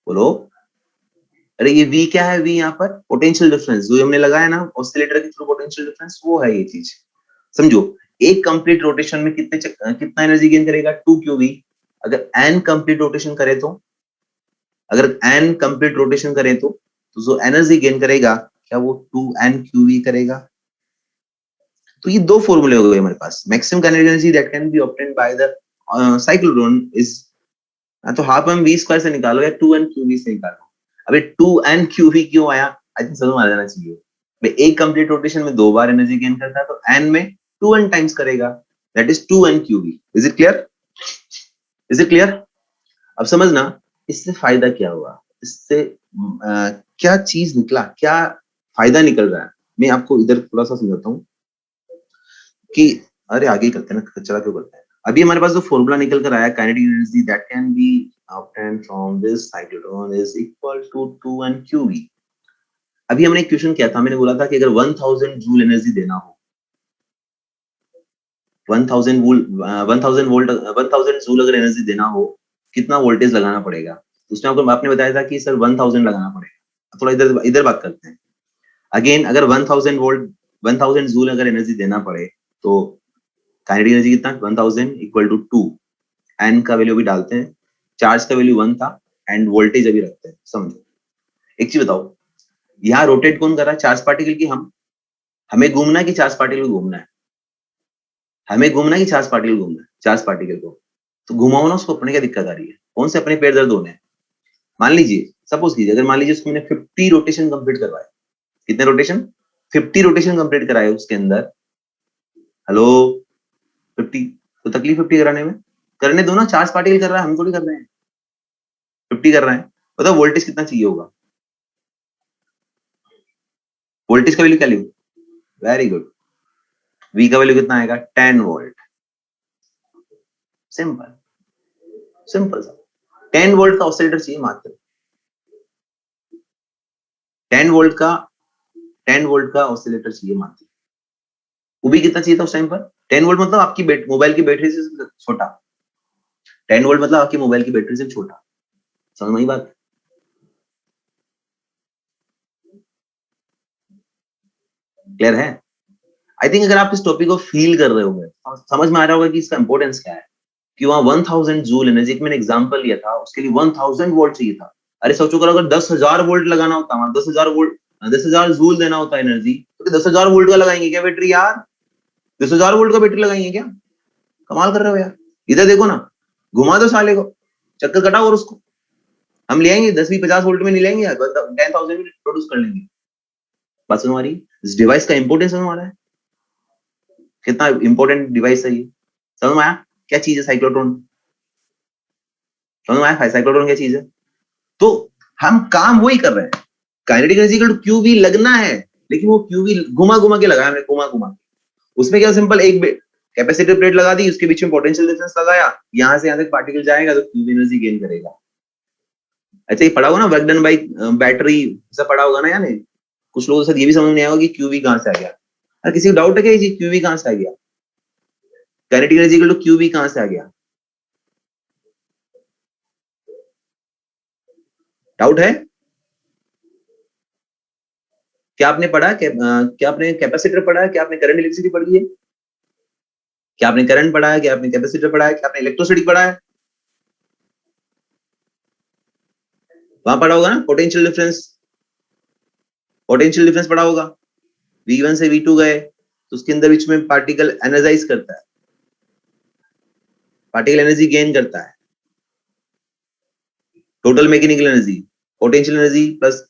Speaker 1: बोलो। अरे ये v क्या है? v यहाँ पर पोटेंशियल डिफरेंस जो हमने लगाया ना ऑसिलेटर के थ्रू, पोटेंशियल डिफरेंस, वो है ये चीज। समझो, एक कंप्लीट रोटेशन में कितना एनर्जी गेन करेगा, 2qv। अगर n कंप्लीट रोटेशन करे तो, तो जो एनर्जी गेन करेगा क्या वो 2nqv करेगा। तो ये दो फॉर्मूले हो गए हमारे पास। Maximum kinetic energy that can be obtained by the cyclotron is, तो हाफ एम वी स्क्वायर से निकालो या 2nqv से निकालो। अबे 2nqv क्यों आया, आई थिंक समझ में आ जाना चाहिए। भाई एक कंप्लीट रोटेशन में 2 बार एनर्जी गेन करता है तो n में 2n टाइम्स करेगा, that is 2nqv। Is it clear? Is it clear? अब समझना इससे फायदा क्या हुआ, इससे क्या चीज निकला, क्या फायदा निकल रहा है। मैं आपको इधर थोड़ा सा समझाता हूँ कि अरे आगे करते हैं ना, कचरा क्यों करते हैं। अभी हमारे पास जो फॉर्मूला निकल कर आया, kinetic energy that can B obtained from this cyclotron is equal to 2nqv। अभी हमने एक क्वेश्चन किया था, मैंने बोला था कि अगर 1000 जूल एनर्जी देना हो, 1000 जूल अगर एनर्जी देना हो, कितना वोल्टेज लगाना पड़ेगा। उसमें आपको आपने बताया था कि सर 1000 लगाना पड़ेगा। थोड़ा इधर इधर बात करते हैं। अगेन अगर 1000 जूल अगर एनर्जी देना पड़े तो काइनेटिक एनर्जी कितना, 1000 इक्वल टू 2, एन का वैल्यू भी डालते हैं, चार्ज का वैल्यू 1 था एंड वोल्टेज अभी रखते हैं। समझो एक चीज बताओ, यहाँ रोटेट कौन कर रहा है, चार्ज पार्टिकल की हमें घूमना है कि चार्ज पार्टिकल घूमना है, हमें घूमना है कि चार्ज पार्टिकल घूमना है, चार्ज पार्टिकल को तो घुमाओ ना उसको। अपने क्या दिक्कत आ रही है, कौन से अपने पैर दर्द होने हैं। मान लीजिए, सपोज कीजिए, अगर मान लीजिए उसको मैंने 50 रोटेशन कंप्लीट करवाए, कितने रोटेशन, 50 रोटेशन कंप्लीट कराए उसके अंदर, हेलो 50, तो तकलीफ 50 कराने में, करने दो ना, चार्ज पार्टिकल कर रहा है, हम थोड़ी कर रहे हैं, 50 कर रहे हैं। बताओ वोल्टेज कितना चाहिए होगा, वोल्टेज का वैल्यू क्या लिखूं, वेरी गुड, वी का वैल्यू कितना आएगा, 10 वोल्ट। सिंपल सिंपल सा 10 वोल्ट का ऑसिलेटर चाहिए मात्र, 10 वोल्ट का 10 वोल्ट का ऑसिलेटर चाहिए मात्र। वो भी कितना चाहिए था उस टाइम पर, 10 वोल्ट मतलब आपकी मोबाइल की बैटरी से छोटा, 10 वोल्ट मतलब आपकी मोबाइल की बैटरी से छोटा। समझ में आई बात? क्लियर है? आई थिंक अगर आप इस टॉपिक को फील कर रहे होंगे, समझ में आ रहा होगा कि इसका इंपॉर्टेंस क्या है, कि वहां 1000 जूल एनर्जी, मैंने एग्जांपल लिया था, उसके लिए 1000 वोल्ट चाहिए था। अरे सोचो अगर 10,000 वोल्ट लगाना होता, वहां 10,000 वोल्ट, 10,000 जूल देना होता एनर्जी, तो 10,000 वोल्ट का लगाएंगे क्या बैटरी यार, 10,000 वोल्ट का बैटरी लगाएंगे क्या, कमाल कर रहे हो यार। इधर देखो ना, घुमा दो साले को, चक्कर कटाओ और उसको हम ले आएंगे, 10-20-50 वोल्ट में नहीं लेंगे, 10,000 में प्रोड्यूस कर लेंगे। बात समझ आ रही है? इस डिवाइस का इंपोर्टेंस समझ आ रहा है, कितना इंपॉर्टेंट डिवाइस है ये। समझ में आया क्या चीज है साइक्लोट्रॉन, समझ में आया साइक्लोट्रॉन क्या चीज है। तो हम काम वही कर रहे हैं, काइनेटिक एनर्जी का क्यूवी लगना है, लेकिन वो क्यूवी घुमा घुमा के लगाया हमने, घुमा घुमा के। उसमें क्या सिंपल एक कैपेसिटर प्लेट लगा दी, उसके बीच में पोटेंशियल डिफरेंस लगाया, यहां से यहां तक पार्टिकल जाएगा तो क्यूवी एनर्जी गेन करेगा। अच्छा ये पढ़ा होगा ना वर्क डन बाई बैटरी, ऐसा पढ़ा होगा ना, यानी कुछ लोगों के साथ ये भी समझ नहीं आएगा कि क्यूवी कहां से आ गया। अगर किसी को डाउट है क्या ये क्यूवी कहां से आ गया, काइनेटिक एनर्जी का क्यूवी कहां से आ गया, डाउट है? क्या आपने पढ़ा, क्या आपने कैपेसिटर पढ़ा है, क्या आपने करंट इलेक्ट्रिसिटी पढ़ी है, क्या आपने करंट पढ़ा है, क्या आपने कैपेसिटर पढ़ा है, क्या आपने इलेक्ट्रोस्टैटिक पढ़ा है, वहां पढ़ा होगा ना पोटेंशियल डिफरेंस, पोटेंशियल डिफरेंस पढ़ा होगा। V1 से V2 गए तो उसके अंदर बीच में पार्टिकल एनर्जाइज करता है, पार्टिकल एनर्जी गेन करता है, total mechanical energy, potential energy plus.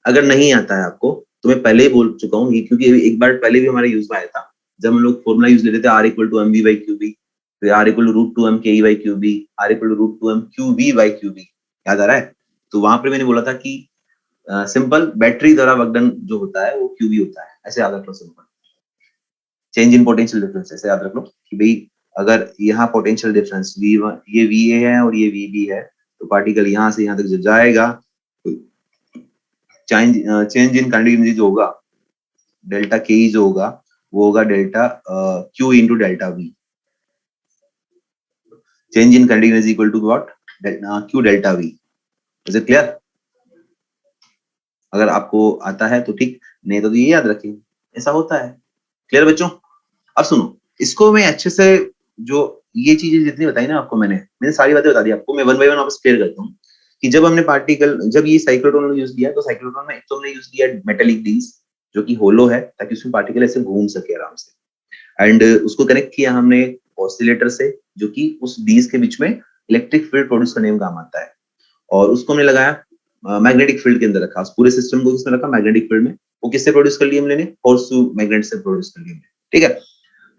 Speaker 1: अगर नहीं आता है आपको तो मैं पहले ही बोल चुका हूँ ये, क्योंकि एक बार पहले भी हमारे यूज में आया था, जब हम लोग फॉर्मूला यूज लेते थे R equal to mv by q b, फिर R equal to root two m ke by q b, R equal to root two m qv by q b, याद आ रहा है? तो वहां पर मैंने बोला था कि सिंपल बैटरी द्वारा वर्क डन जो होता है वो क्यूबी होता है, ऐसे याद रख लो। Simple change in potential difference, ऐसे याद रख लो कि भाई अगर यहाँ पोटेंशियल डिफरेंस ये VA है और ये VB है, तो पार्टिकल यहाँ से यहाँ तक जो जाएगा, चेंज इन काइनेटिक एनर्जी जो होगा, डेल्टा के जो होगा वो होगा delta Q into delta V। Change in kinetic energy equal to what, Q delta V। Is it clear? अगर आपको आता है तो ठीक, नहीं तो ये याद रखिए। ऐसा होता है। क्लियर बच्चों? अब सुनो, इसको मैं अच्छे से, जो ये चीजें जितनी बताई ना आपको, मैंने सारी बातें बता दी आपको, मैं वन बाय वन वापस क्लियर करता हूँ कि जब ये साइक्लोट्रॉन यूज किया, तो साइक्लोट्रॉन में एक तो हमने यूज किया मेटेलिक डीज, जो कि होलो है, ताकि उसमें पार्टिकल ऐसे घूम सके आराम से, एंड उसको कनेक्ट किया हमने ऑसिलेटर से, जो कि उस डीज के बीच में इलेक्ट्रिक फील्ड प्रोड्यूस करने में काम आता है, और उसको हमने लगाया मैग्नेटिक फील्ड के अंदर रखा, उस पूरे सिस्टम को उसमें रखा मैग्नेटिक फील्ड में। वो किससे प्रोड्यूस कर लिया हमने? होर्सू मैग्नेट से प्रोड्यूस कर लिया, ठीक है।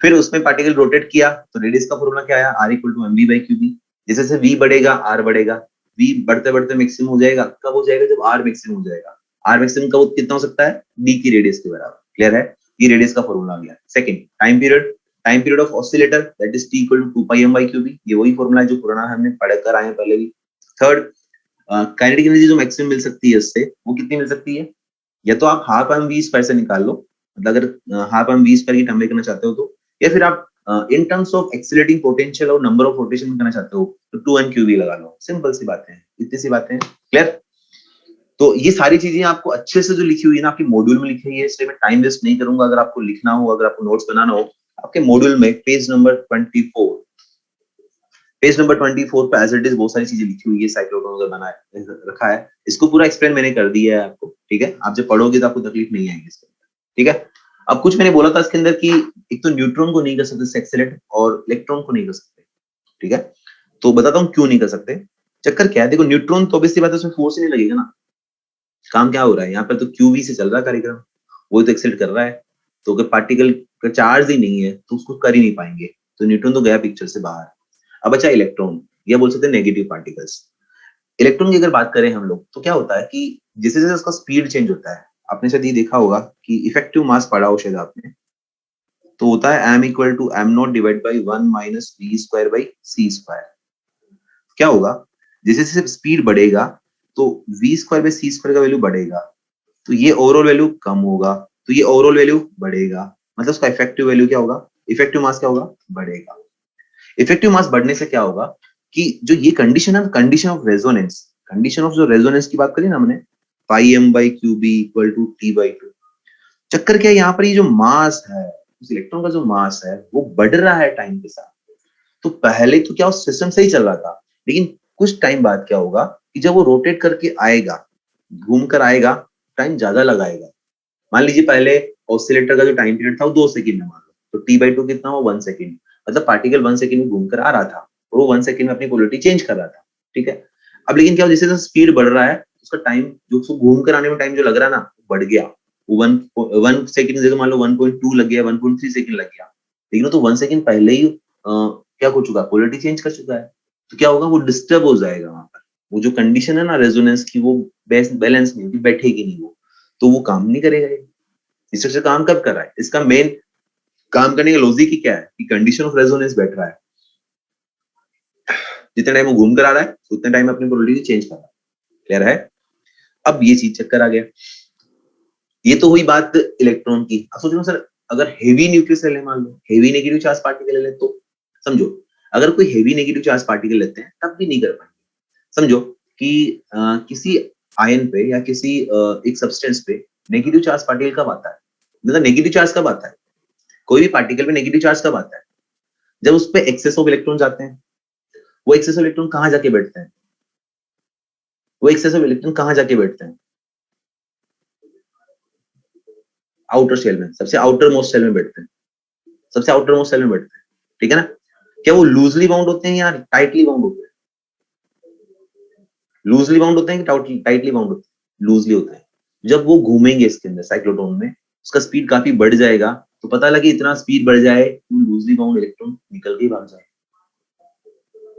Speaker 1: फिर उसमें पार्टिकल रोटेट किया, तो रेडियस का फॉर्मूला क्या आया? R equal to m v by Q b. जैसे जैसे v बढ़ेगा r बढ़ेगा, v बढ़ते बढ़ते मैक्सिमम हो जाएगा, कब हो जाएगा? जब r मैक्सिमम हो जाएगा। r मैक्सिमम कब कितना हो सकता है? d की रेडियस के बराबर। क्लियर है? ये रेडियस का फॉर्मूला आ गया। Second, time period of oscillator, that is t equal to 2 pi m by Q b. ये वही फॉर्मूला है जो पुराना हमने पढ़ कर आए हैं पहले भी। थर्ड, काइनेटिक एनर्जी जो मैक्सिमम मिल सकती है इससे, वो कितनी मिल सकती है? या तो आप हाफ एम वी स्क्वायर से निकाल लो, मतलब अगर हाफ एम वी स्क्वायर की टर्म में करना चाहते हो तो, या फिर आप in terms of accelerating potential और नंबर ऑफ रोटेशन करना चाहते हो तो 2n क्यूबी लगा लो। सिंपल सी बातें हैं, इतनी सी बातें हैं। क्लियर? तो ये सारी चीजें आपको अच्छे से जो लिखी हुई है ना, आपके मॉड्यूल में लिखी हुई है, इसलिए मैं टाइम वेस्ट नहीं करूंगा। अगर आपको लिखना हो, अगर आपको नोट्स बनाना हो, आपके मॉड्यूल में पेज नंबर 24, पेज नंबर 24 पे एज इट इज बहुत सारी चीजें लिखी हुई है, साइक्लोट्रॉन का बना है, रखा है। इसको पूरा एक्सप्लेन मैंने कर दिया है आपको, ठीक है। आप जब पढ़ोगे तो आपको तकलीफ नहीं आएगी इसके अंदर, ठीक है। अब कुछ मैंने बोला था इसके अंदर कि एक तो न्यूट्रॉन को नहीं कर सकते एक्सेलरेट, और इलेक्ट्रॉन को नहीं कर सकते, ठीक है। तो बताता हूँ क्यों नहीं कर सकते। चक्कर क्या है, देखो न्यूट्रॉन तो ऑब्वियसली बात है, उसमें फोर्स ही नहीं लगेगा ना। काम क्या हो रहा है यहाँ पर? तो क्यूवी से चल रहा है कार्यक्रम, वो तो एक्सेलरेट कर रहा है। तो अगर पार्टिकल का चार्ज ही नहीं है तो उसको कर ही नहीं पाएंगे, तो न्यूट्रॉन तो गया पिक्चर से बाहर। अब अच्छा, इलेक्ट्रॉन, या बोल सकते हैं नेगेटिव पार्टिकल्स। इलेक्ट्रॉन की अगर बात करें हम लोग, तो क्या होता है कि जैसे जैसे उसका स्पीड चेंज होता है, आपने शायद ये देखा होगा कि इफेक्टिव मास पढ़ा हो शायद आपने, तो होता है m equal to m not divide by 1 minus v square by c square. क्या होगा? जैसे जैसे स्पीड बढ़ेगा, तो v square by c square का वैल्यू बढ़ेगा, तो ये ओवरऑल वैल्यू कम होगा, तो ये ओवरऑल वैल्यू बढ़ेगा, मतलब उसका इफेक्टिव वैल्यू क्या होगा? इफेक्टिव मास क्या होगा? बढ़ेगा। इफेक्टिव मास बढ़ने से क्या होगा कि जो ये कंडीशन है, condition of resonance, condition of जो रेजोनेंस की बात करी ना हमने, pi M by Q B equal to T by two. चक्कर क्या है यहाँ पर? ये जो मास है, उस इलेक्ट्रॉन का जो मास है, वो बढ़ रहा है टाइम के साथ। तो पहले तो क्या उस सिस्टम से ही चल रहा था, लेकिन कुछ टाइम बाद क्या होगा कि जब वो रोटेट करके आएगा, घूम कर आएगा, टाइम ज्यादा लगाएगा। मान लीजिए पहले ऑसिलेटर का जो टाइम पीरियड था वो 2 सेकंड में, मान लो, तो टी बाई टू कितना हुआ? 1 सेकंड। मतलब पार्टिकल 1 सेकंड में घूमकर आ रहा था, और वो 1 सेकंड में अपनी पोलरिटी चेंज कर रहा था, ठीक है। अब लेकिन क्या, जैसे जैसे स्पीड बढ़ रहा है, उसका टाइम, जो उसको घूम कर आने में टाइम जो लग रहा है ना, बढ़ गया। वो 1 सेकंड की जगह मान लो 1.2 लग गया, 1.3 सेकंड लग गया, लेकिन वो तो 1 सेकंड पहले ही क्या हो चुका? पोलरिटी चेंज कर चुका है। तो क्या होगा? वो डिस्टर्ब हो जाएगा वहां पर। वो जो कंडीशन है ना रेजोनेंस की, वो बैलेंस नहीं होगी, बैठेगी नहीं वो, तो वो काम नहीं करेगा। ये स्ट्रक्चर काम कब कर रहा है? इसका मेन काम करने का लॉजिक ही क्या है कि कंडीशन ऑफ रेजोनेंस बैठ रहा है। जितने टाइम वो घूम कर आ रहा है, उतने टाइम अपनी पोलरिटी चेंज कर रहा है। क्लियर है? अब ये चीज चक्कर आ गया। ये तो हुई बात इलेक्ट्रॉन की। अब सोच लो सर, अगर हेवी न्यूक्लियस ले, मान लो हेवी नेगेटिव चार्ज पार्टिकल ले, तो समझो, अगर कोई हेवी नेगेटिव चार्ज पार्टिकल लेते हैं तब भी नहीं कर पाएंगे। समझो कि किसी आयन पे या किसी एक सब्सटेंस पे नेगेटिव चार्ज पार्टिकल कब आता है? मतलब नेगेटिव चार्ज कब आता है? कोई भी पार्टिकल पे नेगेटिव चार्ज कब आता है? जब उस पे एक्सेस ऑफ इलेक्ट्रॉन जाते हैं। वो एक्सेस ऑफ इलेक्ट्रॉन कहाँ जाके बैठते हैं? वो एक्सेस ऑफ इलेक्ट्रॉन कहाँ जाके बैठते हैं? आउटर शेल में, सबसे आउटर मोस्ट शेल में बैठते हैं, सबसे आउटर मोस्ट शेल में बैठते हैं, ठीक है ना। क्या वो लूजली बाउंड होते हैं या टाइटली बाउंड होते हैं? लूजली बाउंड होते हैं कि टाइटली बाउंड होते हैं? लूजली होते हैं। जब वो घूमेंगे इसके अंदर साइक्लोट्रॉन में, उसका स्पीड काफी बढ़ जाएगा, तो पता लगे इतना स्पीड बढ़ जाए कि लूजली बाउंड इलेक्ट्रॉन निकल के भाग जाए,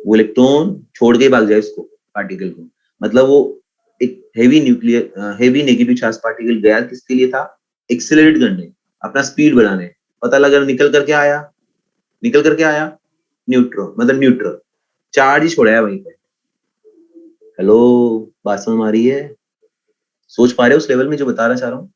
Speaker 1: वो इलेक्ट्रॉन छोड़ के भाग जाए उसको, पार्टिकल को। मतलब वो एक हेवी नेगेटिव चार्ज पार्टिकल गया किसके लिए था? एक्सेलरेट करने, अपना स्पीड बढ़ाने। पता लगा निकल करके आया, निकल करके आया न्यूट्रॉन, मतलब न्यूट्रल चार्ज ही छोड़ा वहीं पे। हेलो, बात समझ में आ रही है? सोच पा रहे हो उस लेवल में जो बता रहा चाह रहा हूँ?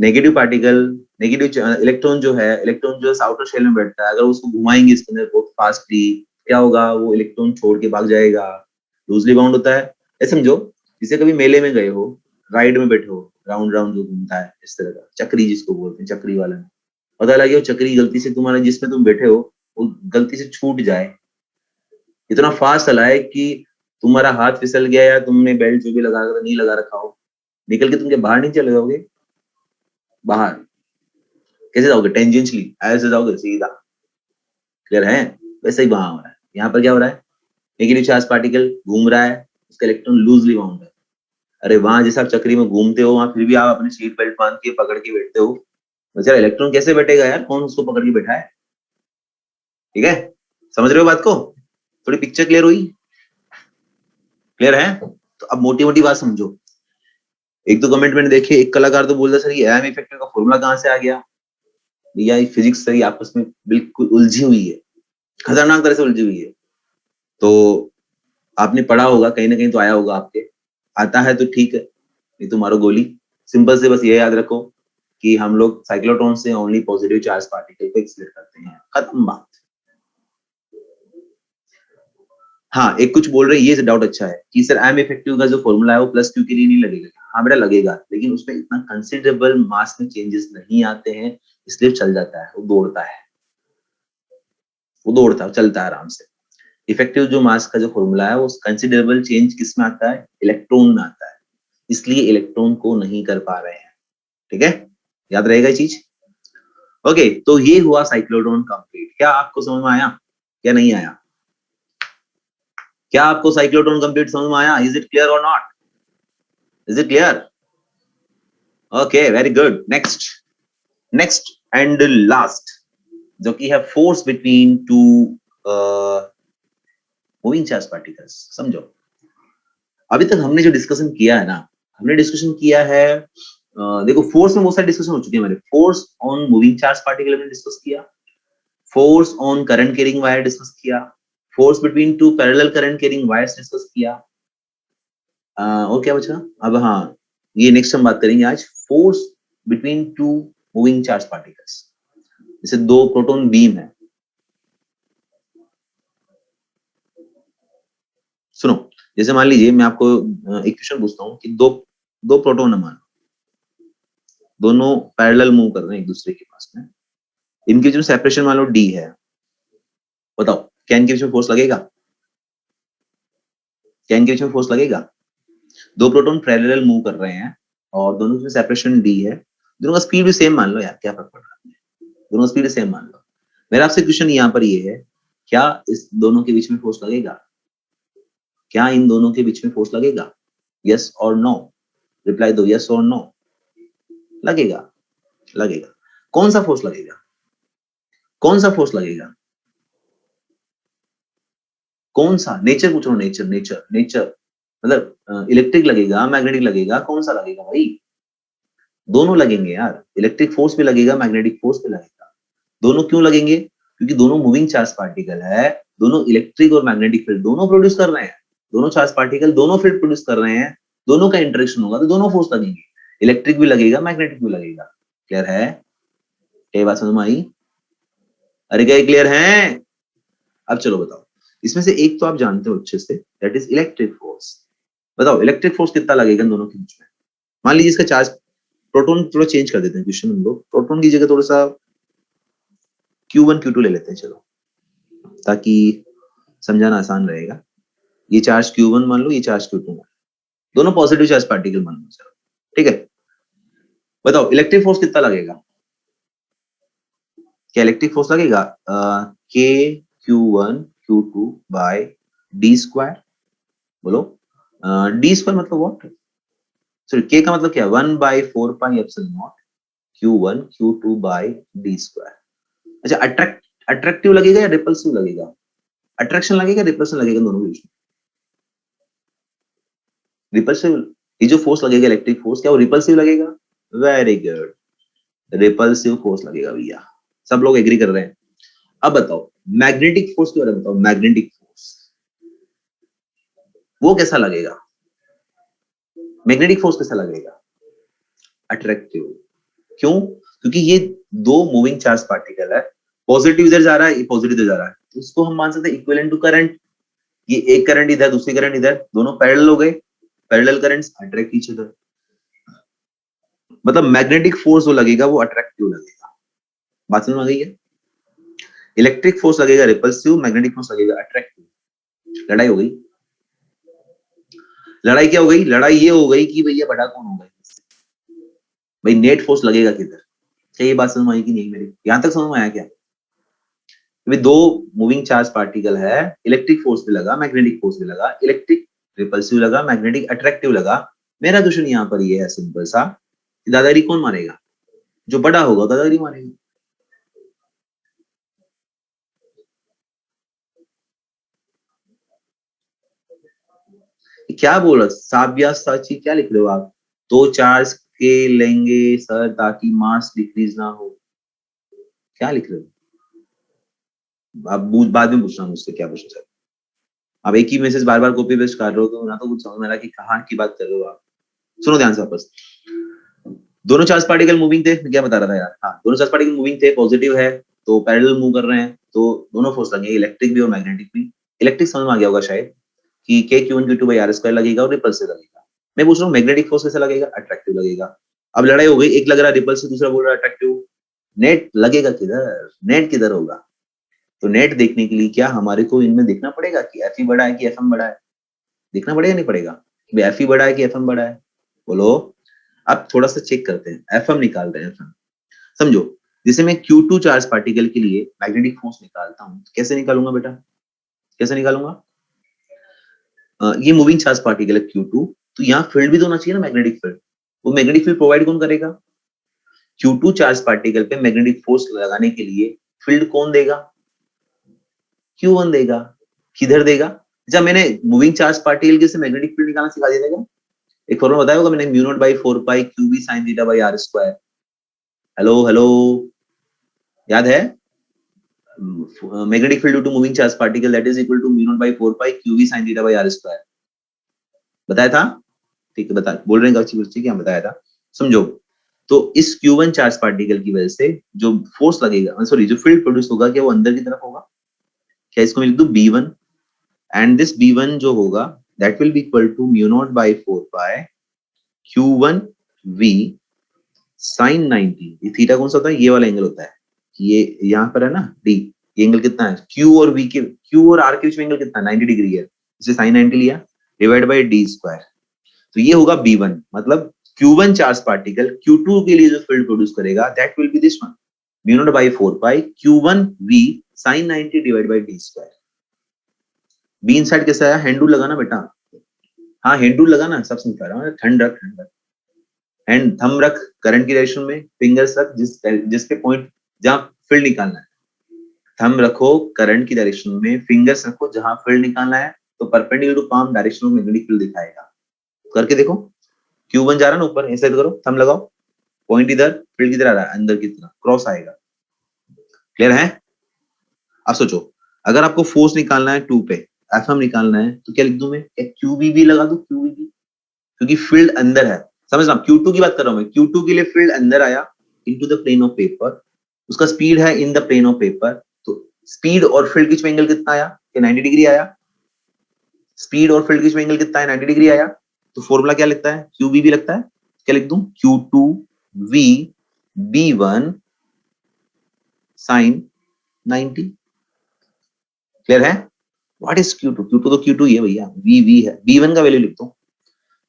Speaker 1: नेगेटिव पार्टिकल, नेगेटिव इलेक्ट्रॉन जो है, इलेक्ट्रॉन जो आउटर शेल में बैठता है, अगर उसको घुमाएंगे इसके अंदर बहुत फास्टली, क्या होगा? वो इलेक्ट्रॉन छोड़ के भाग जाएगा, लूजली बाउंड होता है। ऐसे समझो, जैसे कभी मेले में गए हो, राइड में बैठे हो, राउंड राउंड जो घूमता है इस तरह का, चक्री जिसको बोलते हैं, चक्री वाला में पता लगे वो चक्री गलती से तुम्हारे जिसमें तुम बैठे हो वो गलती से छूट जाए, इतना फास्ट चला है कि तुम्हारा हाथ फिसल गया या तुमने बेल्ट जो भी लगा नहीं लगा रखा हो, निकल के तुम क्या बाहर नहीं चले जाओगे? बाहर कैसे जाओगे? टेंजेंशियली ऐसे जाओगे सीधा। क्लियर है? वैसे ही वहां हो रहा है। यहाँ पर क्या हो रहा है? नेगेटिव चार्ज पार्टिकल घूम रहा है, उसका इलेक्ट्रॉन लूजली बाउंड है। अरे वहां जैसे आप चक्री में घूमते हो, वहां फिर भी आप अपने सीट बेल्ट बांध के पकड़ के बैठते हो, बेचारा इलेक्ट्रॉन कैसे बैठेगा यार? कौन उसको पकड़ के बैठा है? ठीक है, समझ रहे हो बात को? थोड़ी पिक्चर क्लियर हुई? क्लियर है? तो अब मोटी मोटी बात समझो। एक तो कमेंट मैंने देखे, एक कलाकार तो बोल रहा सर ये एम इफेक्ट का फॉर्मूला कहाँ से आ गया? भैया ये फिजिक्स सही आपस में बिल्कुल उलझी हुई है, खतरनाक तरह से उलझी हुई है। तो आपने पढ़ा होगा, कहीं ना कहीं तो आया होगा आपके, आता है तो ठीक है, नहीं तो मारो गोली। सिंपल से बस ये याद रखो कि हम लोग साइक्लोट्रॉन से ओनली पॉजिटिव चार्ज पार्टिकल को एक्सप्लेन करते हैं, खत्म बात। हाँ, एक कुछ बोल रहे, ये डाउट अच्छा है कि सर एम इफेक्टिव का जो फॉर्मूला है वो प्लस क्यू के लिए नहीं लगेगा। हाँ बेटा लगेगा, लेकिन उसमें इतना कंसिडरेबल मास में चेंजेस नहीं आते हैं, इसलिए चल जाता है, वो दौड़ता है, वो दौड़ता है, चलता है आराम से। इफेक्टिव जो मास का जो फॉर्मूला है वो कंसिडरेबल चेंज किस में आता है? इलेक्ट्रॉन में आता है, इसलिए इलेक्ट्रॉन को नहीं कर पा रहे हैं। ठीक है, याद रहेगा ये चीज। ओके, तो ये हुआ साइक्लोट्रॉन कंप्लीट। क्या आपको समझ में आया? क्या नहीं आया? क्या आपको साइक्लोट्रॉन कंप्लीट समझ में आया? इज इट क्लियर और not? Is it clear? Okay, very good. Next, next and last, जो कि है force between to moving charge particles. समझो, अभी तक हमने जो डिस्कशन किया है ना, हमने डिस्कशन किया है, देखो फोर्स में बहुत सारे डिस्कशन हो चुके हैं हमारे। Force on moving charge particle हमने डिस्कस किया, force on current carrying wire discuss किया, force between two parallel current carrying wires discuss किया। और क्या बचा? अब हाँ, ये नेक्स्ट हम बात करेंगे आज, force between to moving charge particles. जैसे दो प्रोटॉन बीम है, सुनो, जैसे मान लीजिए मैं आपको एक क्वेश्चन पूछता हूँ कि दो दो प्रोटॉन है, मान दोनों पैरेलल मूव कर रहे हैं एक दूसरे के पास में, इनके जो सेपरेशन मान लो डी है, बताओ क्या इनके बीच में फोर्स लगेगा? क्या इनके बीच में फोर्स लगेगा? दो प्रोटॉन पैरेलल मूव कर रहे हैं और दोनों के सेपरेशन डी है, दोनों का स्पीड भी सेम मान लो यार, क्या फर्क पड़ रहा है, दोनों स्पीड सेम मान लो। मेरा आपसे क्वेश्चन यहाँ पर ये है, क्या इस दोनों के बीच में फोर्स लगेगा? क्या इन दोनों के बीच में फोर्स लगेगा? यस और नो, रिप्लाई दो, यस और नो। लगेगा, लगेगा। कौन सा फोर्स लगेगा? कौन सा फोर्स लगेगा? कौन सा? नेचर पूछ रहा हूँ, नेचर नेचर नेचर, मतलब इलेक्ट्रिक लगेगा, मैग्नेटिक लगेगा, कौन सा लगेगा भाई? दोनों लगेंगे यार, इलेक्ट्रिक फोर्स भी लगेगा, मैग्नेटिक फोर्स भी लगेगा। दोनों क्यों लगेंगे? क्योंकि दोनों मूविंग चार्ज पार्टिकल है, दोनों इलेक्ट्रिक और मैग्नेटिक फील्ड दोनों प्रोड्यूस कर रहे हैं, दोनों चार्ज पार्टिकल दोनों फील्ड प्रोड्यूस कर रहे हैं, दोनों का इंटरेक्शन होगा तो दोनों फोर्स लगेंगे, इलेक्ट्रिक भी लगेगा, मैग्नेटिक भी लगेगा। क्लियर है? क्या बात समझ में आई? अरे क्या क्लियर है? अब चलो बताओ, इसमें से एक तो आप जानते हो अच्छे से, दैट इज इलेक्ट्रिक फोर्स। बताओ इलेक्ट्रिक फोर्स कितना लगेगा इन दोनों के बीच में? मान लीजिए इसका चार्ज, प्रोटॉन थोड़ा चेंज कर देते हैं क्वेश्चन हम लोग, प्रोटॉन की जगह थोड़ा सा Q1 Q2 ले लेते हैं, चलो ताकि समझाना आसान रहेगा। ये चार्ज Q1 मान लो, ये चार्ज Q2 मान लो, दोनों पॉजिटिव चार्ज पार्टिकल मान लो, चलो ठीक है। बताओ इलेक्ट्रिक फोर्स कितना लगेगा? क्या इलेक्ट्रिक फोर्स लगेगा? K Q1 Q2 by d square. बोलो, डी स्क्वायर मतलब व्हाट? सॉरी, K का मतलब क्या? 1/4 pi epsilon not Q1 Q2 by d square. अच्छा, अट्रैक्टिव लगेगा या रिपल्सिव लगेगा? अट्रैक्शन लगेगा, रिपल्शन लगेगा दोनों के बीच में? रिपल्सिव। ये जो फोर्स लगेगा इलेक्ट्रिक फोर्स, क्या वो रिपल्सिव लगेगा? वेरी गुड, रिपल्सिव फोर्स लगेगा भैया, सब लोग एग्री कर रहे हैं। अब बताओ मैग्नेटिक फोर्स के बारे में बताओ, मैग्नेटिक फोर्स वो कैसा लगेगा? मैग्नेटिक फोर्स कैसा लगेगा? अट्रैक्टिव। क्यों? क्योंकि ये दो मूविंग चार्ज पार्टिकल है, पॉजिटिव इधर जा रहा है, ये पॉजिटिव इधर जा रहा है, तो इसको हम मान सकते हैं इक्विवेलेंट टू करंट। ये एक करंट इधर, दूसरी करंट इधर, दोनों पैरेलल हो गए, parallel currents attract each other. मतलब मैग्नेटिक फोर्स जो लगेगा वो अट्रैक्टिव लगेगा। बात समझ में आ गई है? इलेक्ट्रिक फोर्स लगेगा रिपल्सिव, मैग्नेटिक फोर्स लगेगा अट्रैक्टिव। लड़ाई हो गई। लड़ाई क्या हो गई? लड़ाई ये हो गई कि भैया बड़ा कौन होगा, भाई नेट फोर्स लगेगा किधर। क्या ये बात समझ में आई कि नहीं मेरी? यहां तक समझ में आया क्या? भाई दो मूविंग चार्ज पार्टिकल है, इलेक्ट्रिक फोर्स भी लगा, मैग्नेटिक फोर्स भी लगा, इलेक्ट्रिक रिपल्सिव लगा, मैग्नेटिक अट्रैक्टिव लगा। मेरा क्वेश्चन यहाँ पर ये है सिंपल सा, दादागिरी कौन मारेगा? जो बड़ा होगा दादागिरी मारेगा। क्या बोल रहा? साबिया साची क्या लिख रहे हो आप? दो चार्ज के लेंगे सर ताकि मास डिक्रीज ना हो, क्या लिख रहे हो आप? बाद में पूछना मुझसे क्या पूछना सर। आप एक ही मैसेज बार बार कॉपी पेस्ट कर रहे हो तो ना तो कुछ समझ में आ रहा कि कहाँ की बात कर रहे हो आप। सुनो ध्यान से वापस। दोनों चार्ज पार्टिकल मूविंग थे, मैं क्या बता रहा था यार? हाँ, दोनों चार्ज पार्टिकल मूविंग थे, पॉजिटिव है तो पैरेलल मूव कर रहे हैं, तो दोनों फोर्स लगेंगे, इलेक्ट्रिक भी और मैग्नेटिक भी। इलेक्ट्रिक समझ में आ गया होगा शायद कि k q one q two by r square लगेगा और रिपल्सिव लगेगा। मैं पूछ रहा हूँ मैग्नेटिक फोर्स कैसे लगेगा? अट्रैक्टिव लगेगा। अब लड़ाई हो गई, एक लग रहा है रिपल्सिव, दूसरा बोल रहा है अट्रैक्टिव। नेट लगेगा किधर? नेट किधर होगा? तो नेट देखने के लिए क्या हमारे को इनमें देखना पड़ेगा कि एफ ई बड़ा है कि एफ एम बड़ा है? देखना पड़ेगा नहीं पड़ेगा? एफ ई बड़ा है कि एफ एम बड़ा है? बोलो। अब थोड़ा सा चेक करते हैं, एफ एम निकाल रहे हैं, एफ एम समझो। जैसे मैं Q2 चार्ज पार्टिकल के लिए मैग्नेटिक फोर्स निकालता हूँ, कैसे निकालूंगा बेटा? कैसे निकालूंगा? ये मूविंग चार्ज पार्टिकल है Q2, तो यहाँ फील्ड भी तो होना चाहिए ना, मैग्नेटिक फील्ड। वो मैग्नेटिक फील्ड प्रोवाइड कौन करेगा? Q2 चार्ज पार्टिकल पे मैग्नेटिक फोर्स लगाने के लिए फील्ड कौन देगा? Q1 देगा। किधर देगा? जब मैंने मूविंग चार्ज पार्टिकल के से मैग्नेटिक फील्ड निकालना सिखा दिया था क्या? एक फॉर्मूला बताया होगा मैंने, mu not by 4 pi q b sine theta by r square. Hello hello, याद है? Magnetic field due to moving charge particle that is equal to mu not by 4 pi q b sine theta by r square. बताया था? ठीक है, बता बोल रहे हैं अच्छी बच्ची क्या बताया था, समझो। तो इस Q1 चार्ज पार्टिकल की वजह से जो फोर्स लगेगा, सॉरी जो फील्ड प्रोड्यूस होगा, क्या वो अंदर की तरफ होगा? क्या इसको मैं लिख दूं B1, एंड दिस B1 जो होगा that will be equal to mu not by 4 pi Q1 V sine 90। ये थीटा कौन सा होता है? ये वाला एंगल होता है, ये यहाँ पर है ना D। ये एंगल कितना है? Q और V के, Q और R के बीच में एंगल कितना है? 90 डिग्री है, इसे साइन 90 लिया, डिवाइड बाई D स्क्वायर। तो ये होगा B1, मतलब Q1 चार्ज पार्टिकल Q2 के लिए जो फील्ड प्रोड्यूस करेगा that will B this one, mu naught by 4 pi Q1 V sin 90 divide by D square. Be inside कैसा आया? हैंड लगाना बेटा। हाँ हैंड लगाना, सब समझ पा रहा हूँ। ठंड रख, ठंड रख, हैंड थंब रख करंट की डायरेक्शन में, फिंगर्स रख जिसके पॉइंट जहां फील्ड निकालना है। थंब रखो करंट की डायरेक्शन में, फिंगर्स रखो जहां फील्ड निकालना है, तो परपेंडिकुलर टू पाम डायरेक्शन में मैग्नेटिक फील्ड दिखाएगा। करके देखो, Q1 जा रहा है ना ऊपर, ऐसे करो, थंब लगाओ, पॉइंट इधर, फील्ड किधर आ रहा है? अंदर की तरफ क्रॉस आएगा। क्लियर है? अब सोचो, अगर आपको फोर्स निकालना है 2 पे, एफ एम निकालना है, तो क्या लिख दूं मैं? QVB लगा दूं, QVB, क्योंकि फील्ड अंदर है। समझना, Q2 की बात कर रहा हूं मैं। Q2 के लिए फील्ड अंदर आया into the plane of paper, उसका स्पीड है in the plane of paper, तो स्पीड और फील्ड के एंगल कितना आया? कि 90 डिग्री आया। स्पीड और फील्ड के एंगल कितना है? 90 डिग्री आया। तो फॉर्मूला क्या लगता है? QVB लगता है। क्या लिख दूं? Q2V B1 sine 90। क्लियर है? What is Q2? Q2 तो Q2 ही है भैया, VV है। B1 का वैल्यू लिख दो।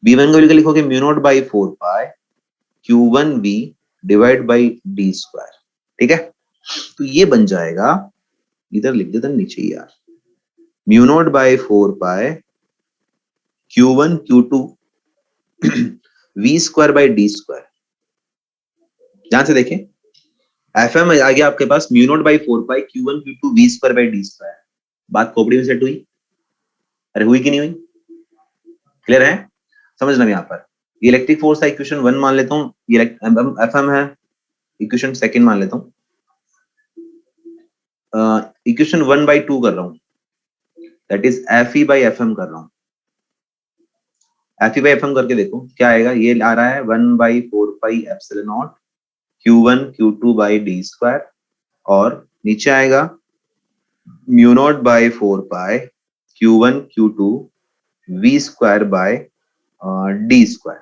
Speaker 1: B1 का वैल्यू लिखोगे mu naught by 4 pi Q1V divide by D square. ठीक है? तो ये बन जाएगा, इधर लिख देता नीचे यार, mu not by 4 pi Q1 Q2 V square by D square. ध्यान से देखें, एफ एम आ गया आपके पास mu not by 4 pi Q1 Q2 V square by D square. बात खोपड़ी में सेट हुई? अरे हुई कि नहीं हुई? क्लियर है? समझना यहाँ पर, इलेक्ट्रिक फोर्स का इक्वेशन 1 मान लेता हूँ, एफ एम है, इक्वेशन सेकंड मान लेता हूँ, इक्वेशन 1/2 कर रहा हूँ, that is f E by F m कर रहा हूँ। F E by F m करके देखो क्या आएगा। ये आ रहा है 1/4 pi epsilon not Q1 Q2 by D square, और नीचे आएगा mu not by 4 pi Q1 Q2 V square by D square.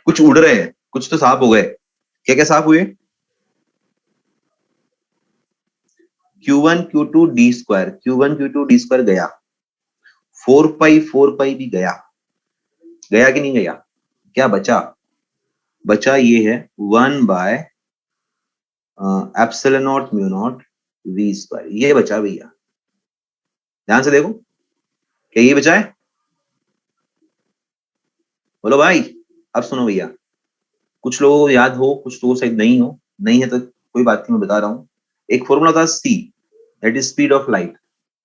Speaker 1: कुछ उड़ रहे हैं, कुछ तो साफ हो गए। क्या क्या साफ हुए? Q1 Q2 D square, Q1 Q2 D square गया, 4 पाई भी गया, गया कि नहीं गया? क्या बचा? बचा ये है 1 by epsilon not mu not v square, ये बचा भैया। ध्यान से देखो, क्या ये बचा है? बोलो भाई। अब सुनो भैया, कुछ लोगों को याद हो, कुछ लोगों को शायद नहीं हो, नहीं है तो कोई बात नहीं, मैं बता रहा हूँ। एक फॉर्मूला था c, that is speed of light,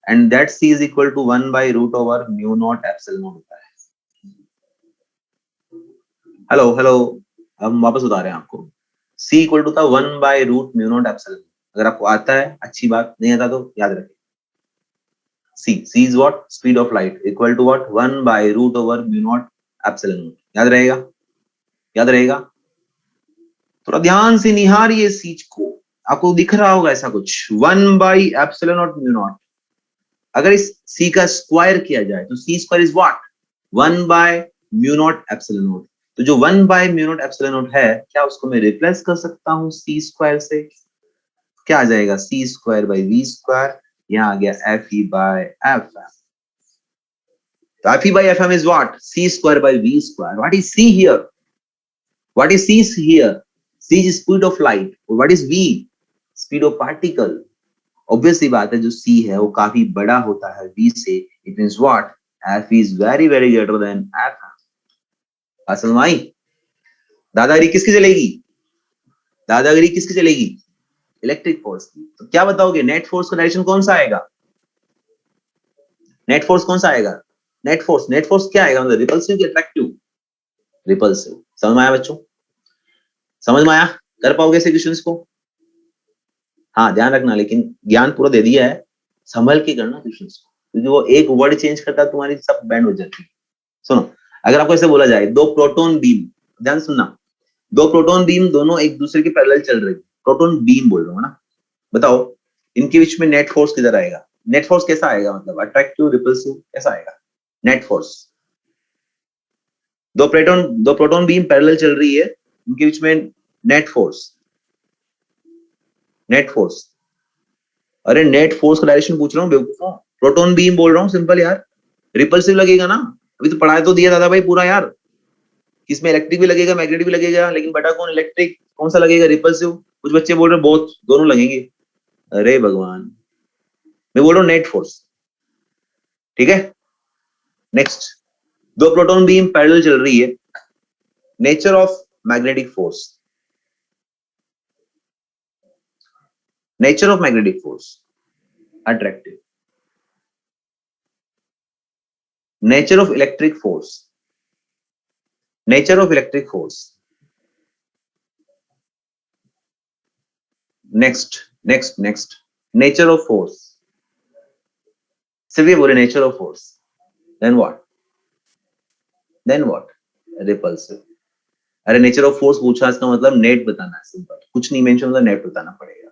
Speaker 1: and that c is equal to 1 by root over mu not epsilon not होता है। हेलो हेलो, हम वापस बता रहे हैं आपको। c इक्वल टू था 1 by root mu not epsilon. अगर आपको आता है अच्छी बात, नहीं आता तो याद रखें। c is what? Speed of light equal to what? 1 by root over mu naught epsilon naught। याद रहेगा? याद रहेगा? थोड़ा ध्यान से निहारिए इस चीज को, आपको दिख रहा होगा ऐसा कुछ, 1 by epsilon not mu not. अगर इस c का स्क्वायर किया जाए तो c square is what? 1 by mu not epsilon not. तो जो 1 by mu not epsilon not है, क्या उसको मैं रिप्लेस कर सकता हूँ c स्क्वायर से? क्या आ जाएगा? c square by v square, यहाँ आ गया F E by F M. तो F E by F M is what? c square by v square. What is c here? What is c here? c is speed of light, और what is v? Speed of particle। obvious सी बात है, जो c है वो काफी बड़ा होता है v से, it means what? f is very very greater than f। असल में आई, दादागिरी किसकी चलेगी? दादागिरी किसकी चलेगी? इलेक्ट्रिक फोर्स की। तो क्या बताओगे, नेट फोर्स का डायरेक्शन कौन सा आएगा? नेट फोर्स कौन सा आएगा? नेट फोर्स क्या आएगा? मतलब रिपल्सिव या अट्रैक्टिव? रिपल्सिव। समझ में आया बच्चों? समझ में आया? कर पाओगे ऐसे क्वेश्चंस को? हाँ ध्यान रखना, लेकिन ज्ञान पूरा दे दिया है, संभल के करना क्वेश्चंस को, क्योंकि वो एक वर्ड चेंज करता है तुम्हारी सब बैंड हो जाती है। सुनो, अगर आपको ऐसे बोला जाए, दो प्रोटॉन बीम, ध्यान सुनना, दो प्रोटॉन बीम दोनों एक दूसरे के पैरेलल चल रही है, प्रोटॉन बीम बोल रहा हूँ ना, बताओ इनके बीच में नेट फोर्स किधर आएगा? नेट फोर्स कैसा आएगा? मतलब अट्रैक्टिव, रिपल्सिव, कैसा आएगा नेट फोर्स? दो प्रोटॉन बीम पैरेलल चल रही है, उनके बीच में नेट फोर्स, नेट फोर्स। अरे नेट फोर्स का डायरेक्शन पूछ रहा हूँ बेवकूफों, प्रोटॉन बीम बोल रहा हूँ, सिंपल यार। रिपल्सिव लगेगा ना, अभी तो पढ़ाया तो दिया दादा भाई पूरा यार, किसमें इलेक्ट्रिक भी लगेगा, मैग्नेटिक भी लगेगा, लेकिन बटा कौन? इलेक्ट्रिक। कौन सा लगेगा? रिपल्सिव। कुछ बच्चे बोल रहे हैं बोथ, दोनों लगेंगे। अरे भगवान, मैं बोल रहा हूँ नेट फोर्स, ठीक है। नेक्स्ट, दो प्रोटॉन बीम पैरेलल चल रही है, nature of magnetic force, nature of magnetic force attractive, nature of electric force, nature of electric force. Next next next, nature of force, सिर्फ ये बोले nature of force, then what? Then what? Repulsive. अरे nature of force पूछा, इसका मतलब net बताना है, simple, कुछ नहीं मेंशन, मतलब नेट बताना पड़ेगा।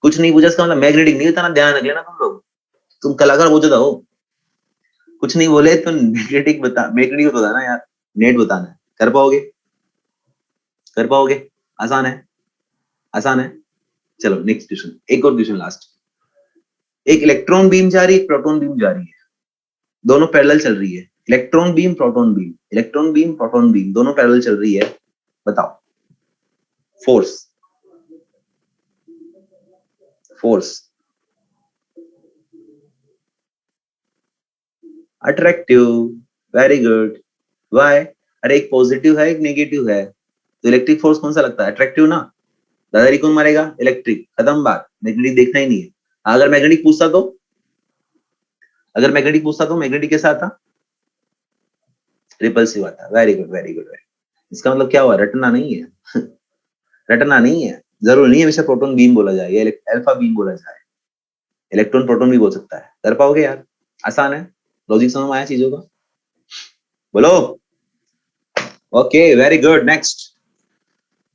Speaker 1: कुछ नहीं पूछा इसका मतलब मैग्नेटिक नहीं बताना, ध्यान रख लेना तुम लोग, तुम कलाकार हो जाता हो। कुछ नहीं बोले तो मैग्नेटिक बता, मैग्नेटिक बताना यार, नेट बताना है। कर पाओगे? कर पाओगे? आसान है, आसान है। चलो नेक्स्ट क्वेश्चन, एक और क्वेश्चन लास्ट। एक इलेक्ट्रॉन बीम जा रही है, एक प्रोटॉन बीम जा रही है, दोनों पैरेलल चल रही है। Electron beam, proton beam, electron beam, proton beam, दोनों पैरेलल चल रही है। बताओ force, force attractive, very good. Why? अरे एक पॉजिटिव है, एक नेगेटिव है, तो इलेक्ट्रिक फोर्स कौन सा लगता है? अट्रैक्टिव ना। दादारी कौन मारेगा? इलेक्ट्रिक, खत्म बात, मैग्नेटिक देखना ही नहीं है। अगर मैग्नेटिक पूछता तो, अगर मैग्नेटिक पूछता तो मैग्नेटिक कैसा आता? रिपल्सिव आता। Very good very good very. इसका मतलब क्या हुआ? रटना नहीं है रटना नहीं है, जरूरी नहीं है हमेशा प्रोटॉन बीम बोला जाए या अल्फा बीम बोला जाए, इलेक्ट्रॉन प्रोटॉन भी बोल सकता है। कर पाओगे यार? आसान है, लॉजिक समझ में आया चीजों का? बोलो। Okay very good. नेक्स्ट,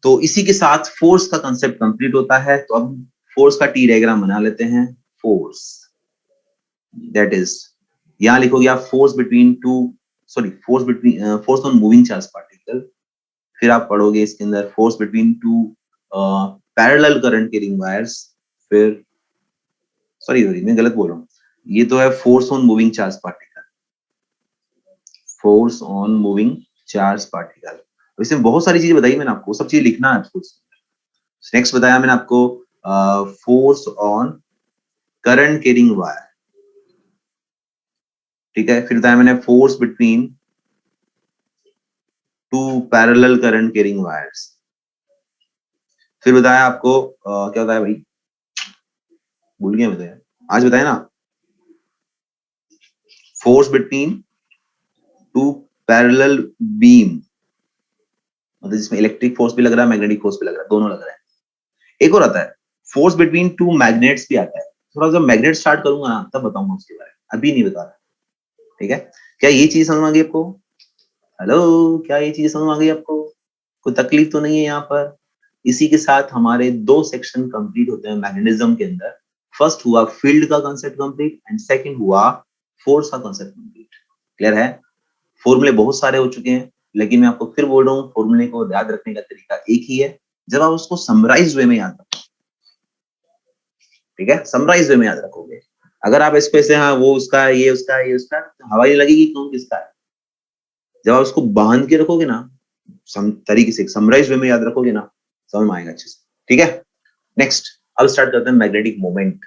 Speaker 1: तो इसी के साथ फोर्स का कंसेप्ट कंप्लीट होता है। तो अब फोर्स का टी डायग्राम बना लेते हैं। फोर्स, दैट इज, यहां लिखोगे आप force between to, sorry force between, force on moving charge particle फिर आप पढ़ोगे इसके अंदर force between two parallel current carrying wires, फिर सॉरी मैं गलत बोल रहा हूँ, ये तो है force on moving charge particle, force on moving charge particle. इसमें बहुत सारी चीजें बताई मैंने आपको, सब चीज लिखना है आपको। नेक्स्ट बताया मैंने आपको force on current carrying wire, ठीक है। फिर बताया मैंने force between two parallel current carrying wires. फिर बताया आपको क्या बताया भाई, भूल गया बताया, आज बताया ना, force between two parallel beam, मतलब जिसमें इलेक्ट्रिक फोर्स भी लग रहा है, मैग्नेटिक फोर्स भी लग रहा है, दोनों लग रहा है। एक और आता है फोर्स बिटवीन टू मैग्नेट्स भी आता है, थोड़ा सा मैग्नेट स्टार्ट करूंगा ना तब बताऊंगा उसके बारे में, अभी नहीं बता रहा, ठीक है। क्या ये चीज समझ आ गई आपको? हेलो, क्या ये चीज समझ आ गई आपको? कोई तकलीफ तो नहीं है यहाँ पर? इसी के साथ हमारे 2 सेक्शन कंप्लीट होते हैं मैग्नेटिज्म के अंदर। फर्स्ट हुआ फील्ड का कांसेप्ट कंप्लीट एंड सेकंड हुआ फोर्स का कांसेप्ट कंप्लीट। क्लियर है? फॉर्मूले बहुत सारे हो चुके हैं, लेकिन मैं आपको फिर बोल रहा हूँ फॉर्मूले को याद रखने का तरीका एक ही है, जब आप उसको समराइज वे में याद रखो, ठीक है। समराइज वे में याद रखोगे। अगर आप इसको ऐसे हाँ वो उसका है, ये उसका है, ये उसका है, तो हवा नहीं लगेगी कौन किसका है। जब आप उसको बांध के रखोगे ना, तरीके से समराइज वे में याद रखोगे ना, समझ में आएगा अच्छे से, ठीक है। नेक्स्ट, अब स्टार्ट करते हैं मैग्नेटिक मोमेंट।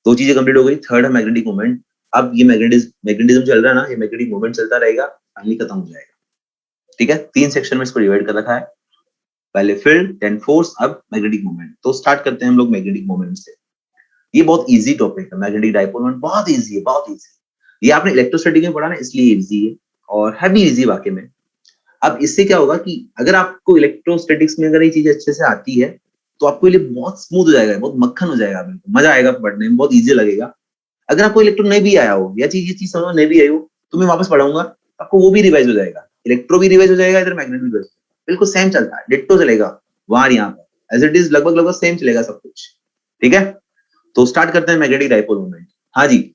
Speaker 1: 2 चीजें कंप्लीट हो गई, थर्ड है मैग्नेटिक मोमेंट। अब ये मैग्नेटिज्म चल रहा है ना, ये मैग्नेटिक मोमेंट चलता रहेगा, फाइनली खत्म हो जाएगा, ठीक है। 3 सेक्शन में इसको डिवाइड कर रखा है, पहले फील्ड देन फोर्स, अब मैग्नेटिक मोमेंट। तो स्टार्ट करते हैं हम लोग मैग्नेटिक मोमेंट से। ये बहुत इजी टॉपिक है, मैग्नेटिक डाइपोल मोमेंट बहुत इजी है, बहुत इजी। ये आपने इलेक्ट्रोस्टैटिक में पढ़ा ना, इसलिए इजी है, और है भी इजी वाकई में। अब इससे क्या होगा कि अगर आपको इलेक्ट्रोस्टैटिक्स में अगर ये चीज अच्छे से आती है, तो आपको लिए बहुत स्मूथ हो जाएगा, बहुत मक्खन हो जाएगा, मजा आएगा पढ़ने में, बहुत इजी लगेगा। अगर आपको इलेक्ट्रो नहीं भी आया हो, या ये चीज समझ नहीं भी आई हो, तो मैं वापस पढ़ाऊंगा, आपको वो भी रिवाइज हो जाएगा, इलेक्ट्रो भी रिवाइज हो जाएगा, इधर मैग्नेट भी रिवाइज, बिल्कुल सेम चलता है, डिट्टो चलेगा वहां यहाँ पर, एज इट इज लगभग लगभग सेम चलेगा सब कुछ, ठीक है। तो स्टार्ट करते हैं मैग्नेटिक डाइपोल मोमेंट। हाँ जी,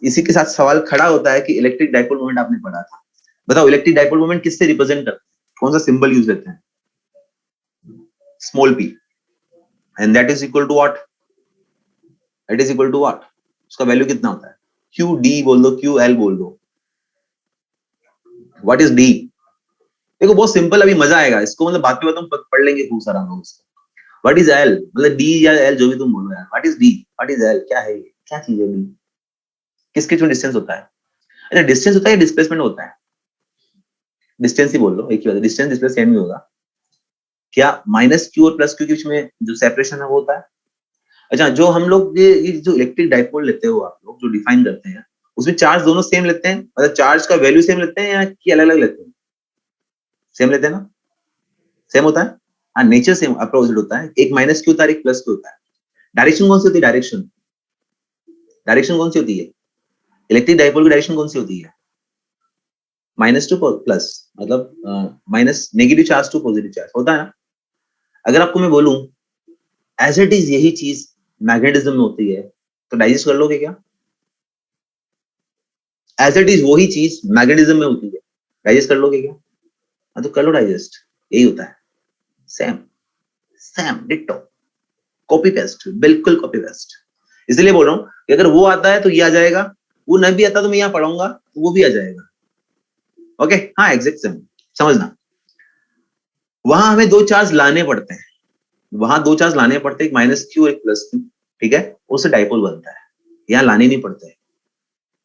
Speaker 1: इसी के साथ सवाल खड़ा होता है कि इलेक्ट्रिक डाइपोल मोमेंट आपने पढ़ा था, बताओ इलेक्ट्रिक डाइपोल मोमेंट किससे रिप्रेजेंट करते हैं, कौन सा सिंबल यूज करते हैं? Small p, and that is equal to what, that is equal to what, उसका वैल्यू कितना होता है? क्यू डी बोल दो, क्यू एल बोल दो। What is D? देखो बहुत सिंपल, अभी मजा आएगा इसको, मतलब बात पे बात पढ़ लेंगे खूब सारा हम लोग इसको। व्हाट इज एल, मतलब डी या एल जो भी तुम बोलो यार, what is D, what is L, क्या है ये, क्या चीज है डी, किसके बीच में डिस्टेंस होता है? अच्छा डिस्टेंस होता है या डिस्प्लेसमेंट होता है? डिस्टेंस ही बोल लो, एक ही बात है, डिस्टेंस डिस्प्लेस सेम ही होगा। क्या माइनस क्यू और प्लस क्यू के बीच में जो सेपरेशन है वो होता है? अच्छा, जो हम लोग ये जो इलेक्ट्रिक डाइपोल लेते हो आप लोग जो डिफाइन करते हैं, उसमें चार्ज दोनों सेम लेते हैं, मतलब चार्ज का वैल्यू सेम लेते हैं या कि अलग अलग लेते हैं? सेम लेते हैं ना, सेम होता है। हाँ, नेचर सेम अपोजिट होता है, एक माइनस क्यू होता है, एक प्लस क्यू होता है। डायरेक्शन कौन सी होती है? डायरेक्शन, डायरेक्शन कौन सी होती है? इलेक्ट्रिक डाइपोल की डायरेक्शन कौन सी होती है? माइनस टू प्लस, मतलब minus negative charge to positive charge होता है ना। अगर आपको मैं बोलूं एज इट इज यही चीज मैग्नेटिज्म में होती है, तो डाइजेस्ट कर लोगे क्या? एज इट इज वही चीज मैग्नेटिज्म में होती है, डाइजेस्ट कर लोगे क्या? हाँ तो कर लो डाइजेस्ट, यही होता है, same same ditto, copy paste, बिल्कुल कॉपी पेस्ट। इसलिए बोल रहा हूँ कि अगर वो आता है तो ये आ जाएगा, वो नहीं भी आता तो मैं यहाँ पढ़ाऊंगा तो वो भी आ जाएगा, ओके। हाँ एग्जैक्ट सेम, समझना। वहां हमें 2 चार्ज लाने पड़ते हैं, वहां 2 चार्ज लाने पड़ते हैं, एक माइनस क्यू एक प्लस क्यू, ठीक है, उससे डाइपोल बनता है। यहाँ लाने नहीं पड़ते,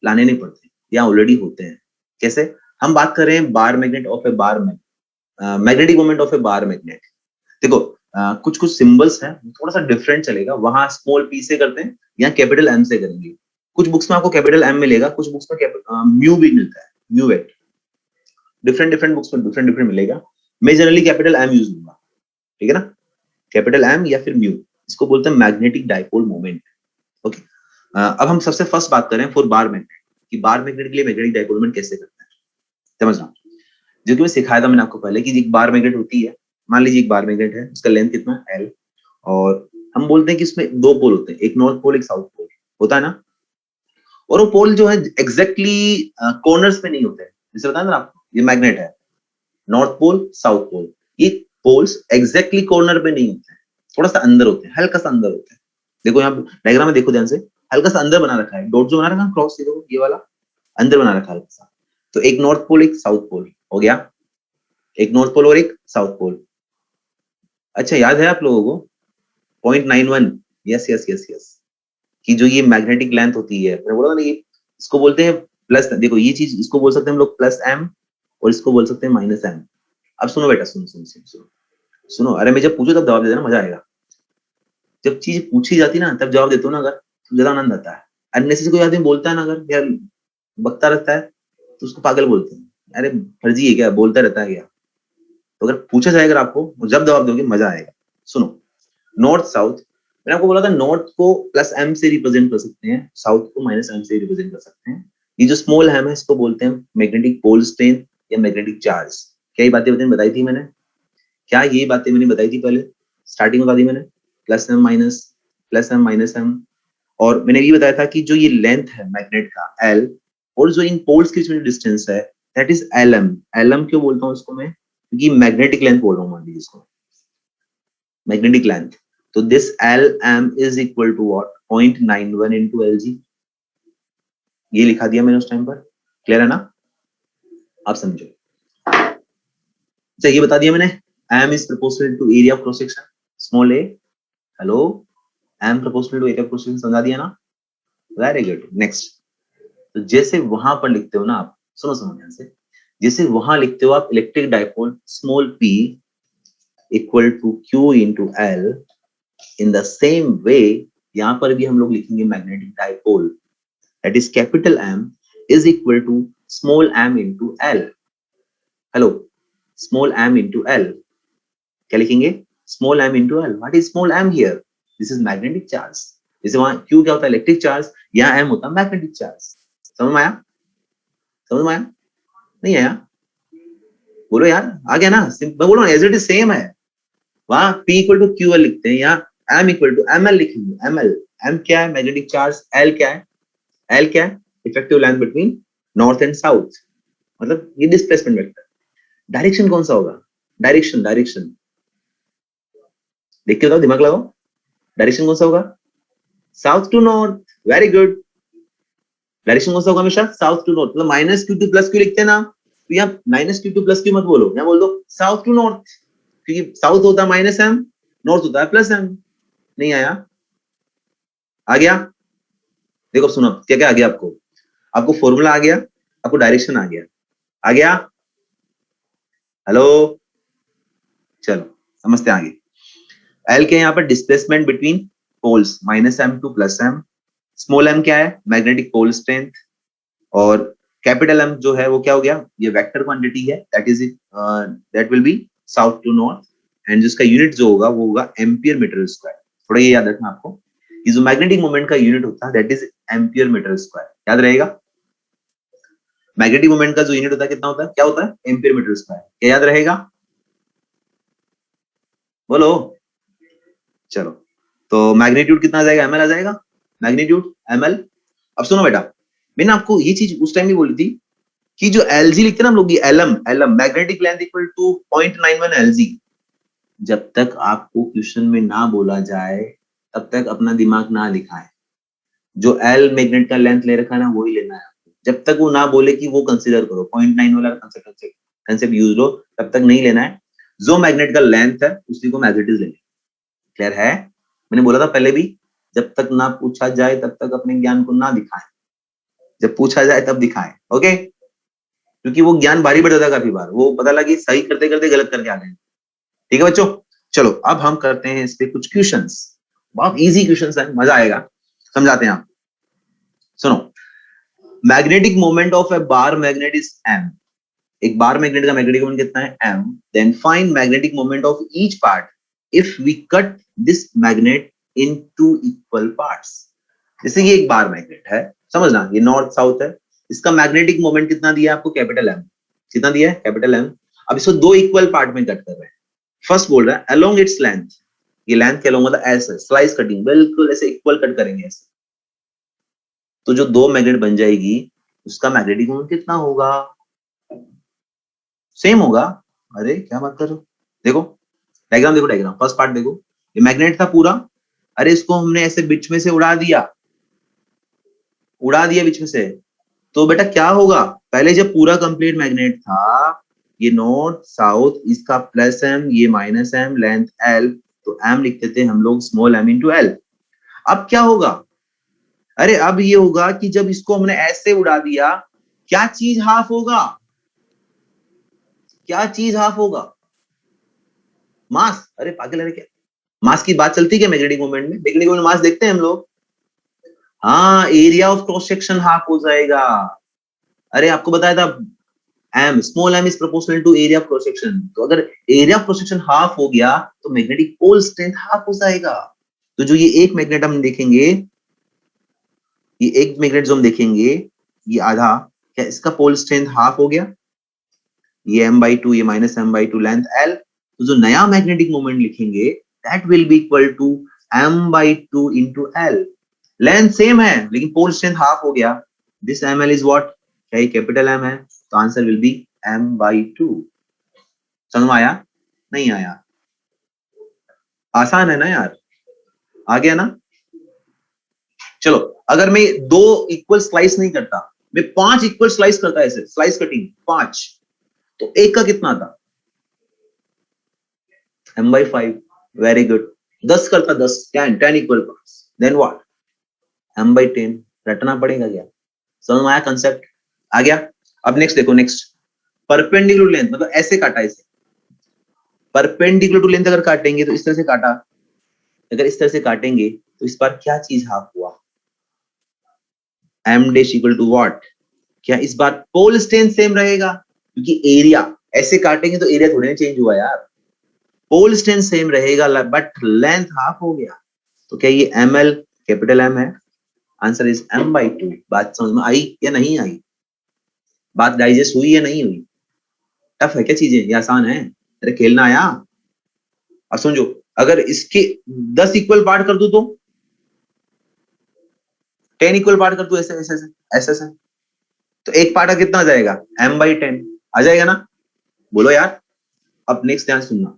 Speaker 1: लाने नहीं पड़ते, यहाँ ऑलरेडी होते हैं। कैसे? हम बात कर रहे हैं bar magnet of a bar magnetic moment of a bar magnet. देखो कुछ कुछ सिंबल्स हैं, थोड़ा सा डिफरेंट चलेगा, वहां स्मॉल पी से करते हैं, यहाँ कैपिटल एम से करेंगे। कुछ बुक्स में आपको कैपिटल एम मिलेगा, कुछ बुक्स में म्यू भी मिलता है, mu wait, different different books में डिफरेंट डिफरेंट मिलेगा। मैं जनरली कैपिटल एम यूज लूंगा, ठीक है ना, कैपिटल एम या फिर म्यू, इसको बोलते हैं मैग्नेटिक डाइपोल मोमेंट, ओके। अब हम सबसे फर्स्ट बात करें फॉर बार मैग्नेट, कि बार मैग्नेट के लिए मैग्नेटिक डाइपोल मोमेंट कैसे करते हैं, समझना। जो कि मैं सिखाया था मैंने आपको पहले, कि एक बार मैग्नेट होती है, मान लीजिए एक बार मैग्नेट है, उसका लेंथ कितना है L, और हम बोलते हैं कि इसमें 2 पोल होते हैं, एक नॉर्थ पोल एक साउथ पोल होता है ना, और वो पोल जो है एग्जैक्टली कॉर्नर्स पे नहीं होते हैं, जैसे बताया ना आपको ये मैग्नेट है, नॉर्थ पोल, साउथ पोल, ये पोल्स एग्जैक्टली कॉर्नर पे नहीं होते हैं, थोड़ा सा अंदर होते हैं, हल्का सा अंदर होते हैं। देखो यहाँ डायग्राम में देखो ध्यान से, हल्का सा अंदर बना रखा है, डॉट जो बना रखा है क्रॉस, ये देखो ये वाला अंदर बना रखा है हल्का सा। तो एक नॉर्थ पोल, एक साउथ पोल हो गया, एक नॉर्थ पोल और एक साउथ पोल। अच्छा याद है आप लोगों को 0.91, यस यस यस यस, कि जो ये मैग्नेटिक लेंथ होती है, मैंने बोला ना ये, इसको बोलते हैं प्लस, देखो ये चीज, इसको बोल सकते हैं हम लोग प्लस एम, और इसको बोल सकते हैं माइनस एम। अब सुनो बेटा, सुनो सुनो सुनो सुनो सुनो, अरे मैं जब पूछू तब जवाब दे देना, मजा आएगा। जब चीज पूछी जाती ना तब जवाब देते हो ना अगर, तो ज्यादा आनंद आता है। अननेसेसरी कोई आदमी बोलता है ना अगर, यार बकता रहता है, तो उसको पागल बोलते हैं, अरे फर्जी है क्या, बोलता रहता है क्या। तो अगर पूछा जाए अगर आपको, जब जवाब दोगे मजा आएगा। सुनो, नॉर्थ साउथ, मैंने आपको बोला था नॉर्थ को प्लस एम से रिप्रेजेंट कर सकते हैं, साउथ को माइनस एम से रिप्रेजेंट कर सकते हैं। ये जो स्मॉल एम है इसको बोलते हैं मैग्नेटिक पोल स्ट्रेंथ या मैग्नेटिक चार्ज। क्या ये बातें बताई थी मैंने, क्या ये बातें मैंने बताई थी पहले, स्टार्टिंग में बता दी मैंने, प्लस एम माइनस एम। और मैंने ये बताया था कि जो ये लेंथ है मैग्नेट का एल, और जो इन पोल्स के बीच में डिस्टेंस है that is l m. L m क्यों बोलता हूँ इसको मैं, क्योंकि मैग्नेटिक लेंथ बोल रहा हूँ मान लीजिए इसको, मैग्नेटिक लेंथ। तो this l m is equal to what, 0.91 into l g. ये लिखा दिया मैंने उस टाइम पर, क्लियर है ना, आप समझो। अच्छा ये बता दिया मैंने, m is proportional to area of cross section, small a. Hello, m proportional to area of cross section, समझा दिया ना, वेरी गुड। नेक्स्ट, तो जैसे वहां पर लिखते हो ना आप, सुनो सुनो ध्यान से, जैसे वहां लिखते हो आप electric dipole small p equal to q into l, in the same way यहां पर भी हम लोग लिखेंगे magnetic dipole that is capital M is equal to small m into l. Hello, small m into l, क्या लिखेंगे, small m into l. What is small m here, this is magnetic charge. जैसे वहां q क्या होता है, electric charge, यहाँ m होता है मैग्नेटिक चार्ज। समझ में आया, समझ में आया, नहीं आया, बोलो यार, आ गया ना, मैं बोलो एज इट इज सेम है। वहां P equal to q l लिखते हैं, यहाँ M equal to m l लिखेंगे, एम एल, M क्या है मैग्नेटिक चार्ज, L क्या है, L क्या है effective length between north and south, मतलब ये डिस्प्लेसमेंट वेक्टर। डायरेक्शन कौन सा होगा, डायरेक्शन, डायरेक्शन देख के बताओ, दिमाग लगाओ, डायरेक्शन कौन सा होगा, south to north, very good. Direction कौन सा होगा हमेशा, साउथ टू नॉर्थ, मतलब minus q to plus q लिखते हैं ना, तो यहाँ minus q to plus q मत बोलो, यहाँ बोल दो साउथ टू नॉर्थ, क्योंकि साउथ होता है माइनस एम, नॉर्थ होता है प्लस एम। नहीं आया, आ गया, देखो सुनो क्या क्या आ गया आपको, आपको फॉर्मूला आ गया, आपको डायरेक्शन आ गया, आ गया, हेलो, चलो समझते हैं आगे। एल के यहाँ पर displacement between poles minus m to plus m, small m क्या है मैग्नेटिक पोल स्ट्रेंथ, और कैपिटल एम जो है वो क्या हो गया, ये वेक्टर क्वांटिटी है, that is that will be south to north, and जिसका यूनिट जो होगा वो होगा एम्पियर मीटर स्क्वायर। थोड़ा ये याद रखना आपको, कि जो मैग्नेटिक मोमेंट का यूनिट होता है that is ampere metre square, याद रहेगा। मैग्नेटिक मोमेंट का जो यूनिट होता है कितना होता है, क्या होता है, एम्पियर मीटर स्क्वायर, क्या याद रहेगा, बोलो, चलो। तो मैग्नीट्यूड कितना आ जाएगा, एमएल आ जाएगा, मैग्नीट्यूड एमएल। अब सुनो बेटा, मैंने आपको ये चीज उस टाइम भी बोली थी कि जो एलजी लिखते हैं ना हम लोग, ये l m, l m magnetic length equal to 0.91 l g. जब तक आपको क्वेश्चन में ना बोला जाए तब तक अपना दिमाग ना लिखाएं, जो एल मैग्नेट का लेंथ ले रखा है ना वही लेना है आपको, जब तक वो ना बोले कि वो कंसीडर करो 0.9 वाला कंसेप्ट यूज लो, तब तक नहीं लेना है। जो मैग्नेट का लेंथ है उसी को मैग्नेटिज लेना, क्लियर है। मैंने बोला था पहले भी, जब तक ना पूछा जाए तब तक अपने ज्ञान को ना दिखाएं, जब पूछा जाए तब दिखाएं, ओके, क्योंकि वो ज्ञान भारी पड़ जाता है काफी बार, वो पता लगे सही करते करते गलत करके आ गए। ठीक है बच्चों, चलो अब हम करते हैं इस पे कुछ क्वेश्चंस, बहुत इजी क्वेश्चंस है, मजा आएगा, समझाते हैं आप। सुनो, magnetic moment of a bar magnet is m, एक बार मैग्नेट का मैग्नेटिक मोमेंट कितना है m, then find magnetic moment of each part if we cut this magnet into equal parts. जैसे ये एक बार मैग्नेट है, समझना ये नॉर्थ साउथ है, इसका मैग्नेटिक मोमेंट कितना दिया है आपको, कैपिटल एम, कितना दिया है, कैपिटल एम। अब इसको दो इक्वल पार्ट में कट कर रहे हैं। फर्स्ट बोल रहा है अलोंग इट्स लेंथ, ये लेंथ के अलोंग मतलब ऐसे स्लाइस कटिंग, बिल्कुल ऐसे इक्वल कट करेंगे ऐसे, तो जो दो मैग्नेट बन जाएगी उसका मैग्नेटिक मोमेंट कितना होगा, सेम होगा, अरे क्या बात कर रहे हो? देखो डायग्राम, देखो डायग्राम, फर्स्ट पार्ट देखो, ये मैग्नेट था पूरा। अरे इसको हमने ऐसे बीच में से उड़ा दिया बीच में से। तो बेटा क्या होगा, पहले जब पूरा कंप्लीट मैग्नेट था, ये नॉर्थ साउथ, इसका प्लस एम, ये माइनस एम, लेंथ एल, तो एम लिखते थे हम लोग स्मॉल एम इंटू एल। अब क्या होगा, अरे अब ये होगा कि जब इसको हमने ऐसे उड़ा दिया, क्या चीज हाफ होगा, क्या चीज हाफ होगा, मास। अरे पागल है क्या, मास की बात चलती है मैग्नेटिक मोमेंट में? मैग्नेटिक मोमेंट मास देखते हैं हम लोग। हाँ, area of cross section half हो जाएगा। अरे आपको बताया था, m, small m is proportional to area of cross section. तो अगर area of cross section half हो गया तो मैग्नेटिक पोल स्ट्रेंथ हाफ हो जाएगा। तो जो ये एक मैग्नेट हम देखेंगे, ये एक मैग्नेट जो हम देखेंगे, ये आधा, क्या इसका पोल स्ट्रेंथ हाफ हो गया? ये m/2, ये माइनस m/2, लेंथ l। तो जो नया मैग्नेटिक मोमेंट लिखेंगे, that will be equal to m/2 into l। Length same है लेकिन पोल स्ट्रेंथ हाफ हो गया। दिस ml इज व्हाट, क्या ये कैपिटल M है, तो आंसर विल बी m/2। समझ में आया? नहीं आया? आसान है ना यार, आ गया ना? चलो, अगर मैं दो इक्वल स्लाइस नहीं करता, मैं 5 इक्वल स्लाइस करता, ऐसे स्लाइस कटिंग 5, तो एक का कितना था? m/5। Very good. 10 करता, 10, 10 equal parts, then what, m/10। रटना पड़ेगा क्या? समझ में आया कंसेप्ट? आ गया? अब नेक्स्ट देखो, नेक्स्ट परपेंडिकुलर लेंथ, मतलब ऐसे काटा, इसे परपेंडिकुलर टू लेंथ अगर काटेंगे तो इस तरह से काटा, अगर इस तरह से काटेंगे तो इस बार क्या चीज हाफ हुआ, m dash equal to what, क्या इस बार पोल स्ट्रेंथ सेम रहेगा? क्योंकि एरिया ऐसे काटेंगे तो एरिया थोड़े ना चेंज हुआ यार, पोल स्ट्रेंथ सेम रहेगा बट लेंथ हाफ हो गया। तो क्या ये ml कैपिटल M है? Answer is m/2। बात समझ में आई या नहीं आई? बात डाइजेस्ट हुई या नहीं हुई? टफ है क्या चीजें, ये आसान है? अरे खेलना आया। अब समझो, अगर इसके 10 इक्वल पार्ट कर दूं तो 10 इक्वल पार्ट कर दूं, ऐसे ऐसे ऐसे ऐसे ऐसे, तो एक पार्ट का कितना आ जाएगा, m/10 आ जाएगा ना? बोलो यार। अब नेक्स्ट ध्यान से सुनना,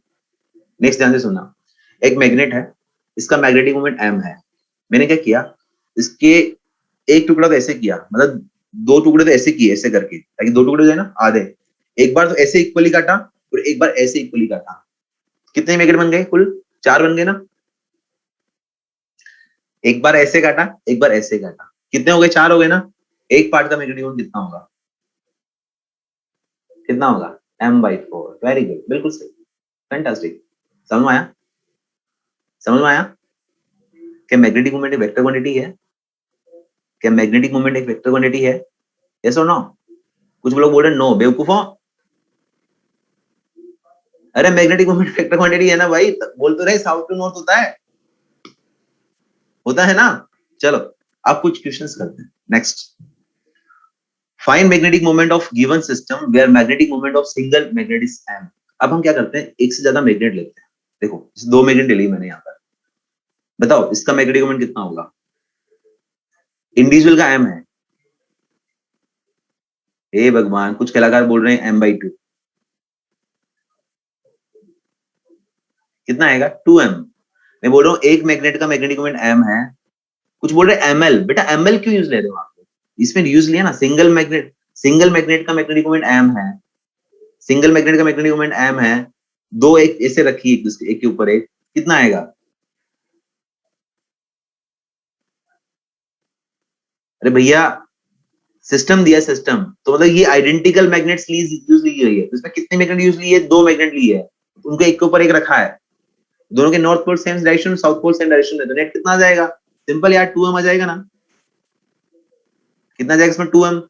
Speaker 1: नेक्स्ट ध्यान से सुनना। एक मैग्नेट है, इसका मैग्नेटिक मोमेंट m है। मैंने क्या किया, इसके एक टुकड़ा तो ऐसे किया, मतलब दो टुकड़े तो ऐसे किए, ऐसे करके, ताकि दो टुकड़े हो जाए ना आधे। एक बार तो ऐसे इक्वली काटा और एक बार ऐसे इक्वली काटा। कितने मैग्नेट बन गए कुल? 4 बन गए ना? एक बार ऐसे काटा, एक बार ऐसे काटा, कितने हो गए? 4 हो गए ना? एक पार्ट का मैग्नेटिक मोमेंट कितना होगा, कितना होगा? m/4। वेरी गुड, बिल्कुल सही, फैंटास्टिक। समझ में आया? समझ में आया? क्या मैग्नेटिक मोमेंट एक वेक्टर क्वांटिटी है? क्या मैग्नेटिक मोमेंट एक वेक्टर क्वांटिटी है? यस और नो? कुछ लोग बोल रहे नो, बेवकूफों। अरे मैग्नेटिक मोमेंट वेक्टर क्वांटिटी है ना भाई, बोल तो रहे साउथ टू नॉर्थ होता है, होता है ना? चलो, अब कुछ क्वेश्चंस करते हैं। Next, find magnetic moment of given system where magnetic moment of single magnet is m। अब हम क्या करते हैं, एक से ज्यादा मैग्नेट लेते हैं। देखो, दो मैग्नेट ले ली मैंने यहाँ पर, बताओ इसका मैग्नेटिक मोमेंट कितना होगा? इंडिविजुअल का m है, हे भगवान, कुछ कलाकार बोल रहे हैं m/2, कितना आएगा? 2m। मैं बोल रहा हूँ एक मैग्नेट का मैग्नेटिक मोमेंट m है, कुछ बोल रहे ml। बेटा ml क्यों यूज ले रहे हो आप? इसमें यूज लिया ना, सिंगल मैग्नेट, सिंगल मैग्नेट का मैग्नेटिक मोमेंट m है, सिंगल मैग्नेट का मैग्नेटिक मोमेंट m है, दो एक ऐसे रखी एक के ऊपर एक, कितना आएगा? अरे भैया, सिस्टम दिया सिस्टम, तो मतलब ये आइडेंटिकल मैग्नेट्स यूज ली गई है, तो इसमें कितने मैग्नेट यूज लिए? दो मैग्नेट लिए है, उनको एक के ऊपर एक रखा है, दोनों के north pole same direction, south pole same direction है, तो नेट कितना आ जाएगा? सिंपल यार, 2m आ जाएगा ना? कितना आ जाएगा इसमें? 2m।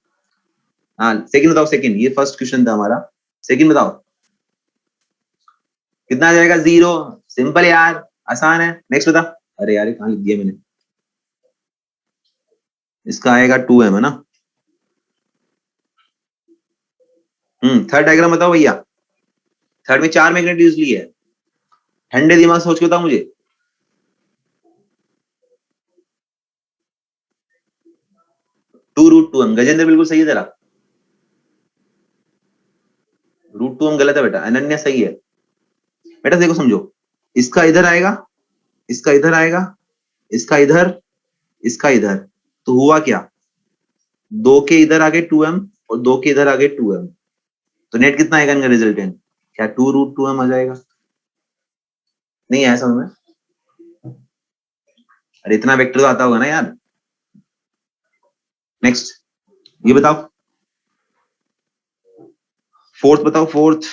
Speaker 1: हाँ, सेकंड बताओ, सेकंड, ये फर्स्ट क्वेश्चन था हमारा, सेकंड बताओ कितना आ जाएगा? 0। सिंपल यार, आसान है। नेक्स्ट बता। अरे यार, कहाँ लिख दिया मैंने? इसका आएगा 2m है ना? थर्ड डायग्राम बताओ भैया। थर्ड में 4 मैग्नेट यूज ली है, ठंडे दिमाग सोच के बताओ मुझे। 2√2m, गजेंद्र बिल्कुल सही है तेरा। √2m गलत है बेटा, अनन्या सही है बेटा। देखो समझो, इसका इधर आएगा, इसका इधर आएगा, इसका इधर, इसका इधर, तो हुआ क्या, 2 के इधर आ गए 2m और 2 के इधर आ गए 2m, तो नेट कितना आएगा इनका रिजल्टेंट, क्या 2√2m आ जाएगा? नहीं आया समझ में? अरे इतना वेक्टर तो आता होगा ना यार। नेक्स्ट ये बताओ, फोर्थ बताओ, फोर्थ।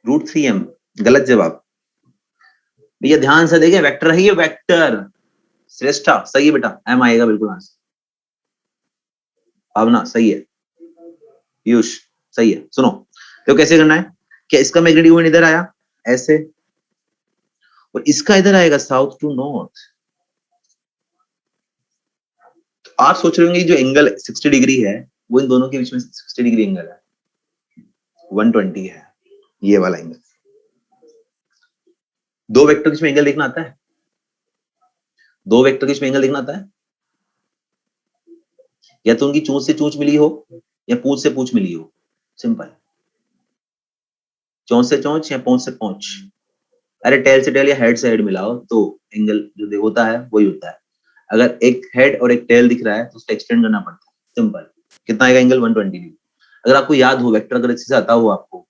Speaker 1: √3m गलत जवाब। भैया ध्यान से देखिए, वेक्टर है ये, वेक्टर। श्रेष्ठा सही है बेटा, एम आएगा बिल्कुल आंसर। भावना सही है, पीयूष सही है। सुनो तो कैसे करना है, क्या इसका मैग्नेटिक मोमेंट इधर आया ऐसे, और इसका इधर आएगा साउथ टू नॉर्थ। तो आप सोच रहे होंगे जो एंगल 60 डिग्री है वो इन दोनों के बीच में 60 डिग्री एंगल है, 120 है ये वाला एंगल। दो वेक्टर के बीच में एंगल देखना आता है, दो वेक्टर के बीच में एंगल देखना आता है, या तो उनकी चोंच से चोंच मिली हो या पूंछ से पूंछ मिली हो, सिंपल। चोंच से चोंच या पूंछ से पूंछ, अरे टेल से टेल या हेड से हेड मिलाओ तो एंगल जो होता है वही होता है। अगर एक हेड और एक टेल दिख रहा है तो उसको एक्सटेंड करना पड़ता है, सिंपल। कितना आएगा एंगल, 120 डिग्री। अगर आपको याद हो वेक्टर अगर अच्छे से आता हो आपको,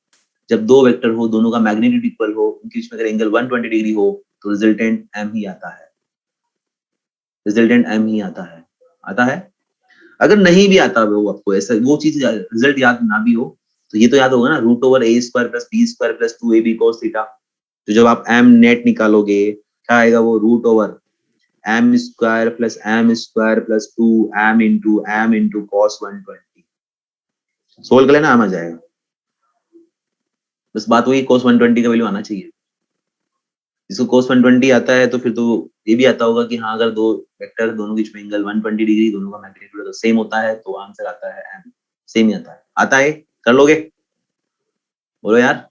Speaker 1: जब दो वेक्टर हो दोनों का मैग्नीट्यूड इक्वल हो, उनके बीच में अगर एंगल 120 डिग्री हो तो रिजल्टेंट एम ही आता है, रिजल्टेंट एम ही आता है, आता है। अगर नहीं भी आता वो आपको ऐसा वो चीज रिजल्ट याद ना भी हो तो ये तो याद होगा ना, √a² + b² + 2ab cos theta. तो जब आप एम नेट निकालोगे क्या आएगा वो, √m² + m² + 2m × cos 120। Solve कर लेना, आ जाएगा। बस बात वही, cos 120 का वैल्यू आना चाहिए। जिसको cos 120 आता है तो फिर तो ये भी आता होगा कि हाँ अगर दो वेक्टर दोनों के बीच में एंगल 120 डिग्री, दोनों का मैग्नीट्यूड अगर सेम होता है तो आंसर आता है m, सेम ही आता है। आता है, कर लोगे? बोलो यार,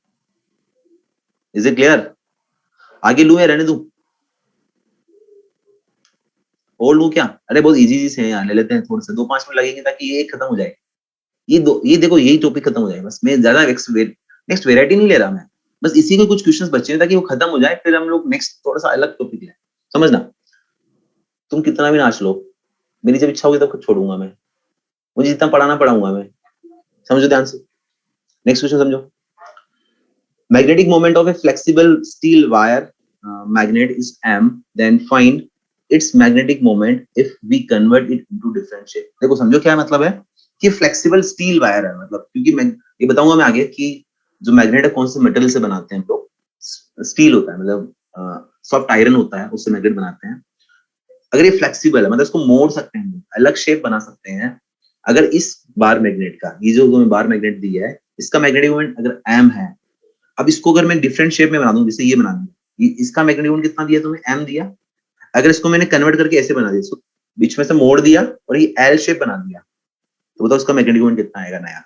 Speaker 1: इज इट क्लियर? आगे लूं या रहने दूं, और लूं क्या? अरे बहुत इजी से हैं यार, ले लेते हैं थोड़ा सा, 2-5 मिनट लगेंगे ताकि ये खत्म हो जाए। ये देखो यही टॉपिक खत्म हो जाए बस, मैं ज्यादा नेक्स्ट वेराइटी नहीं ले रहा मैं, बस इसी के कुछ क्वेश्चंस बचे हैं ताकि वो खत्म हो जाए, फिर हम लोग नेक्स्ट थोड़ा सा अलग टॉपिक लें। समझना, तुम कितना भी नाच लो, मेरी जब इच्छा होगी तब खुद छोड़ूंगा मैं, मुझे जितना पढ़ाना पढ़ाऊंगा मैं। समझो ध्यान से, नेक्स्ट क्वेश्चन समझो। Magnetic moment of a flexible steel wire magnet is m, then find its magnetic moment if we convert it into different shape। देखो समझो क्या मतलब है कि फ्लेक्सिबल स्टील वायर है, मतलब क्योंकि मैं ये बताऊंगा मैं आगे कि जो मैग्नेट है कौन से मेटल से बनाते हैं हम लोग, स्टील होता है, मतलब सॉफ्ट आयरन होता है, उससे मैग्नेट बनाते हैं। अगर ये फ्लेक्सिबल है मतलब इसको मोड़ सकते हैं, अलग शेप बना सकते हैं। अगर इस बार मैग्नेट का, ये जो बार मैग्नेट दिया है, इसका मैग्नेटिक मोमेंट अगर m है, अब इसको अगर मैं डिफरेंट शेप में बना दूं, जैसे ये बना दूं, इसका मैग्नेटिक मोमेंट कितना दिया तुम्हें, m दिया। अगर इसको मैंने कन्वर्ट करके ऐसे बना दिया, इसको बीच में से मोड़ दिया और ये एल शेप बना दिया, तो बताओ इसका मैग्नेटिक मोमेंट कितना आएगा नया।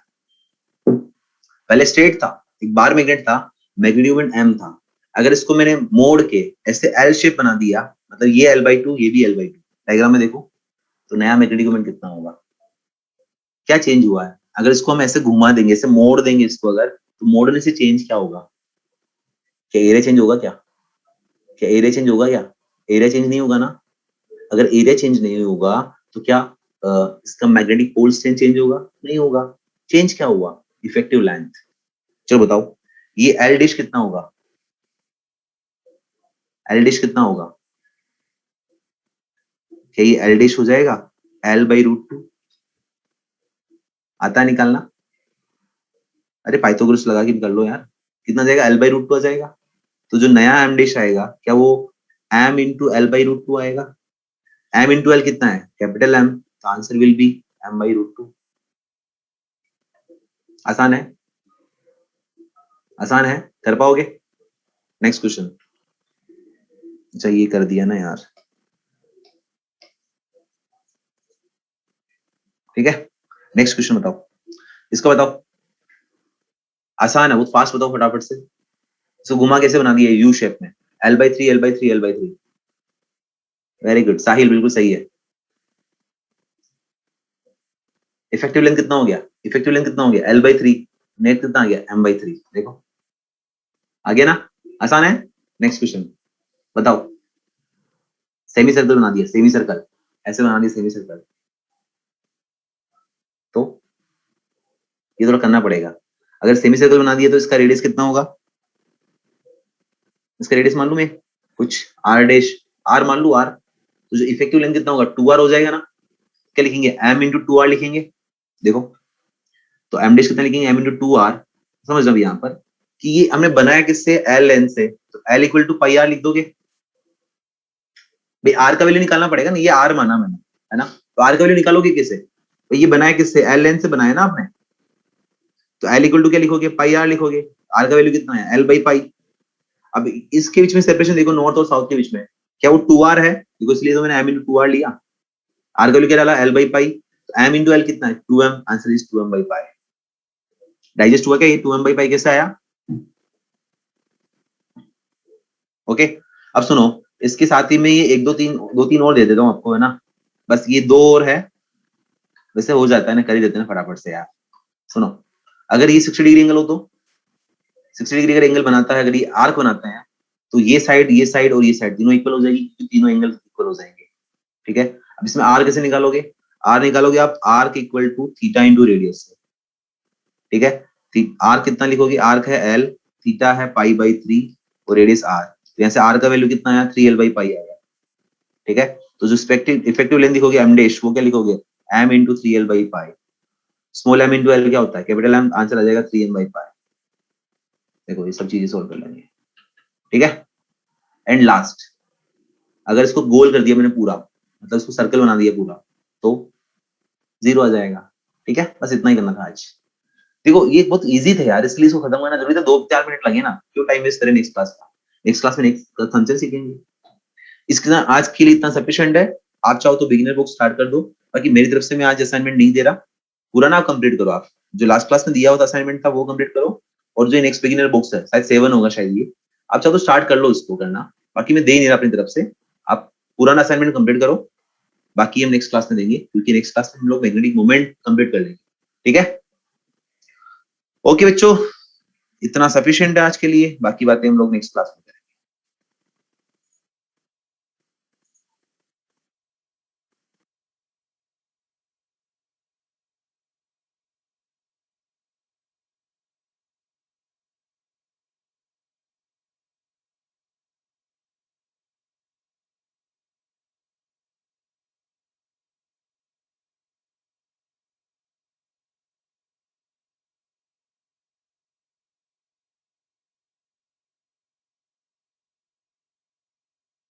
Speaker 1: पहले स्ट्रेट था, एक बार मैग्नेट था, मैग्नेटिक मोमेंट m था। अगर इसको मैंने मोड़ के ऐसे एल शेप बना दिया, मतलब ये l/2 ये भी l/2, डायग्राम में देखो, तो नया मैग्नेटिक मोमेंट कितना होगा, क्या चेंज हुआ है। अगर इसको हम ऐसे घुमा देंगे, ऐसे मोड़ देंगे इसको अगर, तो मोड़ने से चेंज क्या होगा, क्या एरिया चेंज होगा क्या, क्या एरिया चेंज होगा क्या, एरिया चेंज नहीं होगा ना। अगर एरिया चेंज नहीं होगा तो क्या इसका मैग्नेटिक पोल स्ट्रेंथ चेंज होगा, नहीं होगा। चेंज क्या हुआ, इफेक्टिव लेंथ। चलो बताओ ये एल डिश कितना होगा, एल डिश कितना होगा, क्या ये एल डिश हो जाएगा, l/√2। आता है निकालना, अरे पाइथागोरस लगा के निकाल लो यार, कितना जाएगा, l/√2 आ जाएगा। तो जो नया एम डिश आएगा क्या वो m × l/√2 आएगा, m × l कितना है, कैपिटल M, तो आंसर विल बी m/√2। आसान है, आसान है, कर पाओगे। नेक्स्ट क्वेश्चन, अच्छा ये कर दिया ना यार, ठीक है। नेक्स्ट क्वेश्चन बताओ, इसको बताओ, आसान है, वो फास्ट बताओ फटाफट से। इसको घुमा कैसे बना दिया, यू शेप में, l/3 l/3 l/3। Very good, साहिल बिल्कुल सही है। इफेक्टिव लेंथ कितना हो गया, इफेक्टिव लेंथ कितना हो गया L/3, नेट कितना आ गया M/3। देखो आ गया ना, आसान है। नेक्स्ट क्वेश्चन बताओ। सेमी सर्कल बना दिया, सेमी सर्कल ऐसे बना दिया, सेमी सर्कल। तो ये थोड़ा करना पड़ेगा। अगर सेमी सर्कल बना दिया तो इसका रेडियस कितना होगा, इसका रेडियस मान लूं मैं कुछ r डैश, r मान लूं r, तो जो इफेक्टिव लेंथ कितना होगा 2r हो जाएगा ना। क्या लिखेंगे m इंटू 2r लिखेंगे। देखो तो m डैश कितना लिखेंगे, m इंटू 2r। समझ लो यहाँ पर कि ये हमने बनाया किससे, l लेंथ से, तो l equal to pi r लिख दोगे। भाई r का वैल्यू निकालना पड़ेगा ना, ये r माना मैंने, है ना, तो r का वैल्यू निकालोगे कैसे, तो ये बनाया किससे, l लेंथ से बनाया ना आपने, तो l इक्वल टू क्या लिखोगे, पाई r लिखोगे। r का वैल्यू कितना है, l बाई पाई। अब इसके बीच में सेपरेशन देखो, नॉर्थ और साउथ के बीच में, क्या वो 2r है, देखो इसलिए तो मैंने m इंटू 2r लिया। r का वैल्यू क्या डाला, l बाई पाई, तो m इंटू l कितना है 2m, answer is 2m by pi. Digest हुआ क्या ये 2m बाई पाई कैसे आया। ओके अब सुनो, इसके साथ ही में ये एक दो तीन और दे देता हूँ आपको, है ना, बस ये दो और है, वैसे हो जाता है ना, कर ही देते हैं फटाफट से यार। सुनो, अगर ये 60 डिग्री एंगल हो तो 60 डिग्री अगर एंगल बनाता है, अगर ये आर्क बनाता है, तो ये साइड और ये साइड तीनों इक्वल हो जाएगी, क्योंकि तीनों एंगल इक्वल हो जाएंगे। ठीक है, अब इसमें आर कैसे निकालोगे, आर निकालोगे आप arc equal to theta into radius. ठीक है, आर कितना लिखोगे, आर्क है एल, थीटा है पाई बाई 3 और रेडियस आर, तो यहाँ से आर का वैल्यू कितना आया 3l बाई पाई आएगा। ठीक है, तो जो इफेक्टिव लेंथ लिखोगे एम डैश, वो क्या लिखोगे m into 3l by pi. Small m into l क्या होता है, कैपिटल M, आंसर आ जाएगा 3m बाई पाई। देखो ये सब चीजें सोल्व कर लेंगे। ठीक है, एंड लास्ट, अगर इसको गोल कर दिया मैंने पूरा, मतलब इसको सर्कल बना दिया पूरा, तो 0 आ जाएगा। ठीक है, बस इतना ही करना था आज। देखो ये बहुत इजी था यार, इसलिए इसको खत्म करना जरूरी था, 2-4 मिनट लगे ना, क्यों टाइम वेस्ट करें नेक्स्ट क्लास का। नेक्स्ट क्लास में नेक्स्ट कंसेप्ट सीखेंगे। इसके साथ आज के लिए इतना सफिशिएंट है। आप चाहो तो बिगिनर बुक स्टार्ट कर दो, बाकी मेरी तरफ से मैं आज असाइनमेंट नहीं दे रहा, पूरा ना कंप्लीट करो। आप जो लास्ट क्लास में दिया हुआ असाइनमेंट था वो कंप्लीट करो, और जो नेक्स्ट बिगिनर बुक्स है शायद 7 होगा शायद ये, आप चाहो तो स्टार्ट कर लो इसको करना, बाकी मैं दे नहीं रहा अपनी तरफ से। आप पुराना असाइनमेंट कंप्लीट करो, बाकी हम नेक्स्ट क्लास में देंगे, क्योंकि नेक्स्ट क्लास में हम लोग मैग्नेटिक मोमेंट कंप्लीट कर लेंगे। ठीक है, ओके बच्चों, इतना सफिशिएंट है आज के लिए, बाकी बातें हम लोग नेक्स्ट क्लास में